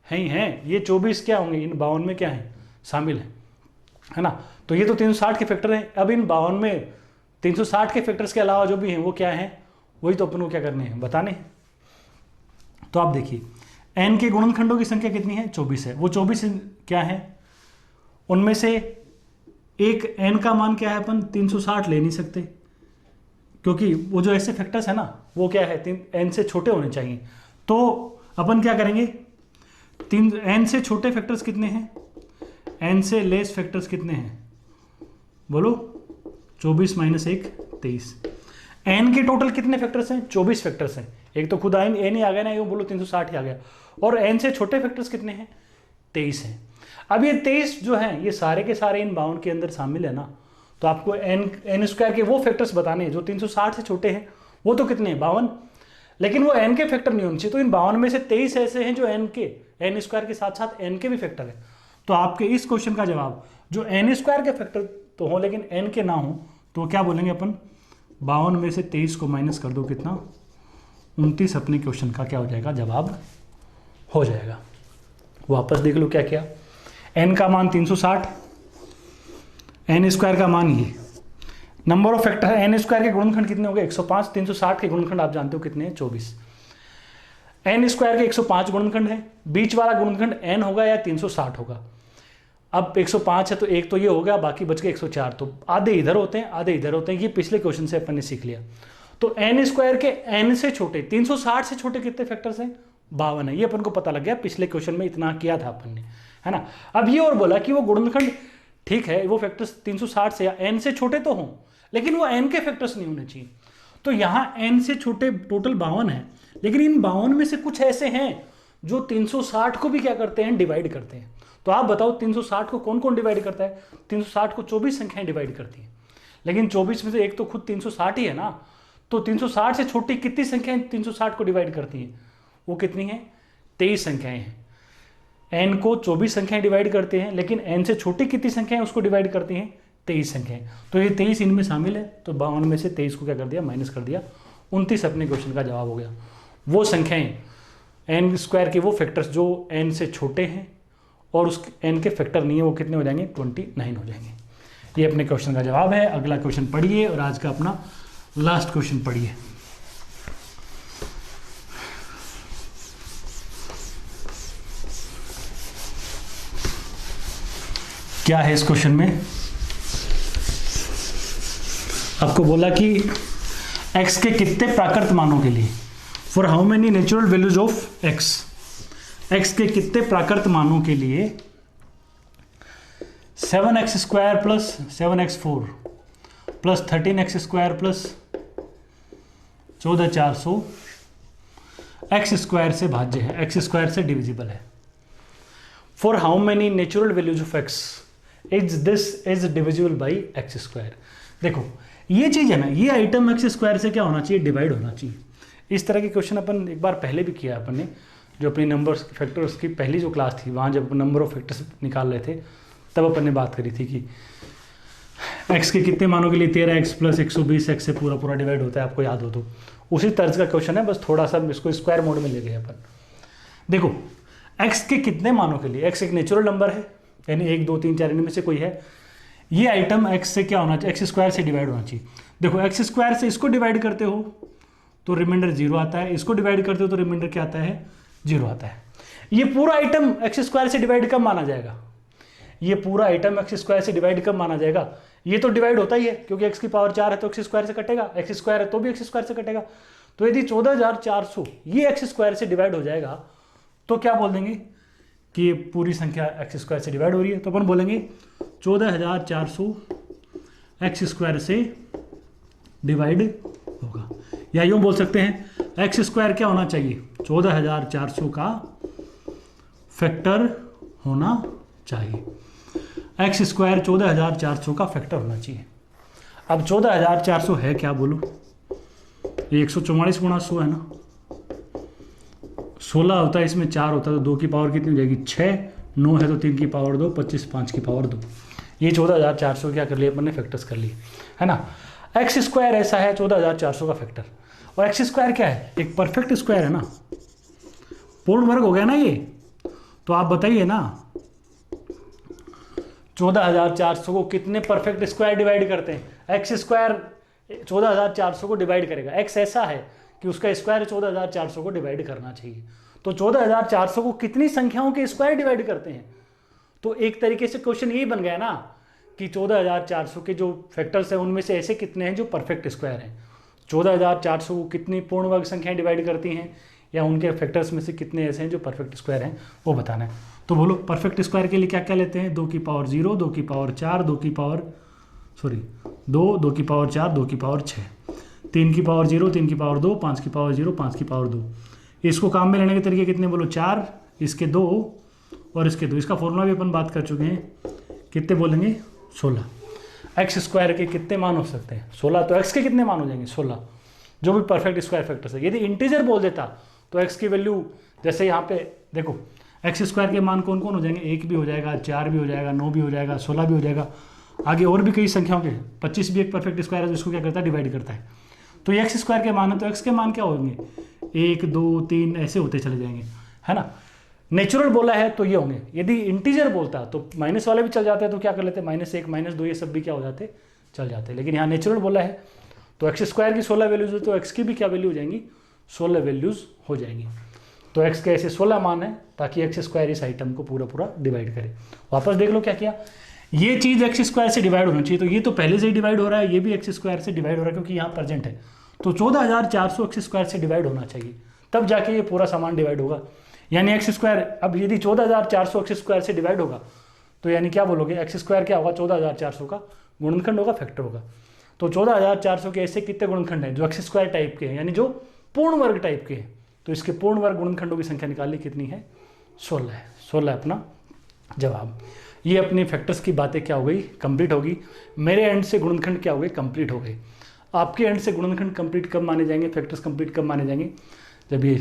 A: है ही है। ये 24 क्या होंगे, इन 52 में क्या है शामिल है ना। तो ये तो 360 के फैक्टर हैं। अब इन 52 में 360 के फैक्टर्स के अलावा जो भी हैं वो क्या है, वही तो अपन को क्या करने हैं, बताने हैं। तो आप देखिए n के गुणनखंडों की संख्या कितनी है 24 है, वो 24 क्या है, उनमें से एक n का मान क्या है, अपन 360 ले नहीं सकते क्योंकि वो जो ऐसे फैक्टर्स है ना वो क्या है n से छोटे होने चाहिए। तो अपन क्या करेंगे, n से छोटे फैक्टर्स कितने हैं, n से लेस फैक्टर्स कितने हैं बोलो, 24 माइनस 1 23। n के टोटल कितने फैक्टर्स हैं 24 फैक्टर्स हैं, एक तो खुद n ही आ गया ना, यूं बोलो 360 ही आ गया, और n से छोटे फैक्टर्स कितने हैं 23 हैं। अब ये 23 जो हैं ये सारे के सारे इन 52 के अंदर शामिल है ना, तो आपको n स्क्वायर के वो फैक्टर्स बताने हैं जो 360 से छोटे हैं, वो तो कितने हैं 52, लेकिन वो n के फैक्टर नहीं होने चाहिए। तो इन 52 में से 23 ऐसे हैं जो n स्क्वायर के साथ साथ n के भी फैक्टर है। तो आपके इस क्वेश्चन का जवाब जो n स्क्वायर के फैक्टर तो हो लेकिन n के ना हो, तो क्या बोलेंगे अपन, 52 में से 23 को माइनस कर दो कितना 29, अपने क्वेश्चन का क्या हो जाएगा जवाब हो जाएगा। वापस देख लो क्या किया, n का मान 360, n स्क्वायर का मान ये, नंबर ऑफ फैक्टर है, n स्क्वायर के गुणनखंड कितने हो गए 105, 360 के गुणनखंड आप जानते हो कितने हैं 24, n स्क्वायर के 105 गुणनखंड है, बीच वाला गुणनखंड n होगा या 360 होगा। अब 105 है तो एक तो ये हो गया, बाकी बच गए 104, तो आधे इधर होते हैं आधे इधर होते हैं, ये पिछले क्वेश्चन से अपन ने सीख लिया। तो n स्क्वायर के n से छोटे 360 से छोटे कितने फैक्टर्स हैं 52 है, ये अपन को पता लग गया, पिछले क्वेश्चन में इतना किया था अपन ने, है ना। अब ये और बोला कि वो गुणनखंड ठीक है, वो फैक्टर्स 360 से या n से छोटे तो हों, लेकिन वो n के फैक्टर्स नहीं होने चाहिए। तो यहाँ n से छोटे टोटल 52 है, लेकिन इन 52 में से कुछ ऐसे हैं जो 360 को भी क्या करते हैं डिवाइड करते हैं। तो आप बताओ 360 को कौन कौन डिवाइड करता है, 360 को 24 संख्याएं डिवाइड करती हैं, लेकिन 24 में से एक तो खुद 360 ही है ना, तो 360 से छोटी कितनी संख्याएं 360 को डिवाइड करती हैं, वो कितनी है, 23 संख्याएं हैं। n को 24 संख्याएं डिवाइड करते हैं, लेकिन n से छोटी कितनी संख्याएं उसको डिवाइड करती हैं, 23 संख्याएं। तो ये 23 इनमें शामिल है, तो 52 में से 23 को क्या कर दिया, माइनस कर दिया। 29 अपने क्वेश्चन का जवाब हो गया। वो संख्याएं n स्क्वायर के वो फैक्टर्स जो n से छोटे हैं और उस n के फैक्टर नहीं है, वो कितने हो जाएंगे, 29 हो जाएंगे। ये अपने क्वेश्चन का जवाब है। अगला क्वेश्चन पढ़िए और आज का अपना लास्ट क्वेश्चन पढ़िए। क्या है इस क्वेश्चन में, आपको बोला कि x के कितने प्राकृत मानों के लिए, for how many natural values of x के कितने प्राकृत मानों के लिए 7x square plus 7x4 plus 13x square plus 14400 x square से भाज्य है, x स्क्वायर से डिविजिबल है। For how many natural values of x is this is divisible by x square. देखो ये चीज है ना, ये आइटम एक्स स्क्वायर से क्या होना चाहिए, डिवाइड होना चाहिए। इस तरह के क्वेश्चन अपन एक बार पहले भी किया अपन ने, जो अपनी नंबर्स फैक्टर्स की पहली जो क्लास थी, वहाँ जब नंबर ऑफ फैक्टर्स निकाल रहे थे तब अपन ने बात करी थी कि x के कितने मानों के लिए 13x प्लस 120 x से पूरा पूरा डिवाइड होता है, आपको याद हो तो। उसी तर्ज का क्वेश्चन है, बस थोड़ा सा इसको स्क्वायर मोड में ले गए अपन। देखो x के कितने मानों के लिए, x एक नेचुरल नंबर है, यानी 1 2 3 4 इनमें से कोई है। ये आइटम x से क्या होना चाहिए, x स्क्वायर से डिवाइड होना चाहिए। देखो x स्क्वायर से इसको डिवाइड करते हो तो रिमाइंडर 0 आता है, इसको डिवाइड करते हो तो रिमाइंडर क्या आता है, 0 आता है। ये पूरा आइटम x स्क्वायर से डिवाइड कब माना जाएगा, ये पूरा आइटम x स्क्वायर से डिवाइड कब माना जाएगा, ये तो डिवाइड होता ही है, क्योंकि x की पावर 4 है तो x स्क्वायर से कटेगा, x स्क्वायर है तो भी x स्क्वायर से कटेगा। तो यदि 14400 ये x स्क्वायर से डिवाइड हो जाएगा तो क्या बोल देंगे कि ये पूरी संख्या एक्स स्क्वायर से डिवाइड हो रही है। तो अपन बोलेंगे 14400 एक्स स्क्वायर से डिवाइड होगा, या यूँ बोल सकते हैं एक्स स्क्वायर क्या होना चाहिए, 14400 का फैक्टर होना चाहिए। एक्स स्क्वायर 14400 का फैक्टर होना चाहिए। अब 14400 है क्या बोलो, ये 144 गुणा 100 है ना, 16 होता है, इसमें 4 होता है तो 2 की पावर कितनी हो जाएगी, 6, 9 है तो 3 की पावर 2, 25, 5 की पावर 2। ये 14400 क्या कर लिया अपन ने, फैक्टर्स कर लिए, है ना। एक्स स्क्वायर ऐसा है 14400 का फैक्टर, और एक्स स्क्वायर क्या है, एक परफेक्ट स्क्वायर है ना, पूर्ण वर्ग हो गया ना ये। तो आप बताइए ना 14400 को कितने परफेक्ट स्क्वायर डिवाइड करते हैं, एक्स स्क्वायर 14400 को डिवाइड करेगा, एक्स ऐसा है कि उसका स्क्वायर 14400 को डिवाइड करना चाहिए। तो 14400 को कितनी संख्याओं के स्क्वायर डिवाइड करते हैं, तो एक तरीके से क्वेश्चन यही बन गया ना कि 14400 के जो फैक्टर्स हैं उनमें से ऐसे कितने हैं जो परफेक्ट स्क्वायर हैं। 14400 को कितनी पूर्ण वर्ग संख्याएं डिवाइड करती हैं, या उनके फैक्टर्स में से कितने ऐसे हैं जो परफेक्ट स्क्वायर हैं, वो बताना है। तो बोलो परफेक्ट स्क्वायर के लिए क्या क्या लेते हैं, 2 की पावर 0, 2 की पावर 4, 2 की पावर 2 की पावर 4, 2 की पावर 6, 3 की पावर 0, 3 की पावर 2, 5 की पावर 0, 5 की पावर 2। इसको काम में लेने के तरीके कितने बोलो, 4, इसके 2 और इसके 2। इसका फॉर्मूला भी अपन बात कर चुके हैं, कितने बोलेंगे, 16। एक्स स्क्वायर के कितने मान हो सकते हैं, 16। तो एक्स के कितने मान हो जाएंगे, 16, जो भी परफेक्ट स्क्वायर फैक्टर्स है। यदि इंटीजर बोल देता तो एक्स की वैल्यू, जैसे यहाँ पे देखो एक्स स्क्वायर के मान कौन कौन हो जाएंगे, 1 भी हो जाएगा, 4 भी हो जाएगा, 9 भी हो जाएगा, 16 भी हो जाएगा, आगे और भी कई संख्याओं के, 25 भी एक परफेक्ट स्क्वायर है जिसको क्या करता है, डिवाइड करता है। तो ये एक्स स्क्वायर के मान है, तो एक्स के मान क्या होंगे, 1 2 3 ऐसे होते चले जाएंगे, है ना। नेचुरल बोला है तो ये होंगे। यदि इंटीजर बोलता तो माइनस वाले भी चल जाते हैं, तो क्या कर लेते, -1 -2 ये सब भी क्या हो जाते, चल जाते। लेकिन यहाँ नेचुरल बोला है तो एक्स स्क्वायर की 16 वैल्यूज है, तो एक्स की भी क्या वैल्यू हो जाएंगी, 16 वैल्यूज हो जाएंगी। तो एक्स के ऐसे 16 मान है ताकि एक्स स्क्वायर इस आइटम को पूरा पूरा डिवाइड करे। वापस देख लो क्या किया, ये चीज़ एक्स स्क्वायर से डिवाइड होना चाहिए, तो ये तो पहले से ही डिवाइड हो रहा है, ये भी एक्स स्क्वायर से डिवाइड हो रहा है क्योंकि यहाँ प्रेजेंट है। तो 14400 एक्स स्क्वायर से डिवाइड होना चाहिए, तब जाके ये पूरा सामान डिवाइड होगा। यानी एक्स स्क्वायर, अब यदि 14400 एक्स स्क्वायर से डिवाइड होगा तो यानी क्या बोलोगे, एक्स स्क्वायर क्या होगा, 14400 का गुणनखंड होगा, फैक्टर होगा। तो 14400 के ऐसे कितने गुणनखंड हैं जो एक्स स्क्वायर टाइप के हैं, यानी जो पूर्ण वर्ग टाइप के हैं। तो इसके पूर्ण वर्ग गुणनखंडों की संख्या निकालनी कितनी है, 16 है। 16 अपना जवाब। ये अपनी फैक्टर्स की बातें क्या हो गई, कंप्लीट होगी। मेरे एंड से गुणनखंड क्या हो गए, कंप्लीट हो गए। आपके एंड से गुणनखंड कंप्लीट कब माने जाएंगे, फैक्टर्स कंप्लीट कब माने जाएंगे, जब ये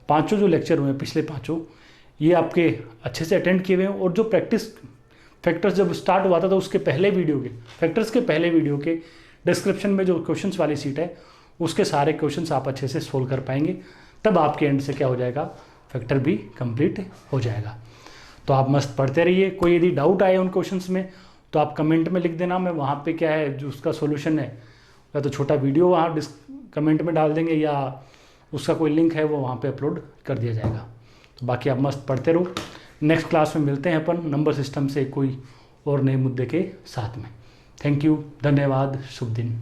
A: पांचों जो लेक्चर हुए हैं पिछले पांचों, ये आपके अच्छे से अटेंड किए हुए हैं। और जो प्रैक्टिस फैक्टर्स जब स्टार्ट हुआ था तो उसके पहले वीडियो के फैक्टर्स के पहले वीडियो के डिस्क्रिप्शन में जो क्वेश्चंस वाली सीट है उसके सारे क्वेश्चंस आप अच्छे से सोल्व कर पाएंगे। तब आपके एंड से क्या हो जाएगा, फैक्टर भी कंप्लीट हो जाएगा। तो आप मस्त पढ़ते रहिए। कोई यदि डाउट आए उन क्वेश्चंस में तो आप कमेंट में लिख देना, मैं वहाँ पे क्या है जो उसका सॉल्यूशन है या तो छोटा वीडियो वहाँ कमेंट में डाल देंगे या उसका कोई लिंक है वो वहाँ पे अपलोड कर दिया जाएगा। तो बाकी आप मस्त पढ़ते रहो। नेक्स्ट क्लास में मिलते हैं अपन नंबर सिस्टम से कोई और नए मुद्दे के साथ में। थैंक यू, धन्यवाद, शुभ दिन।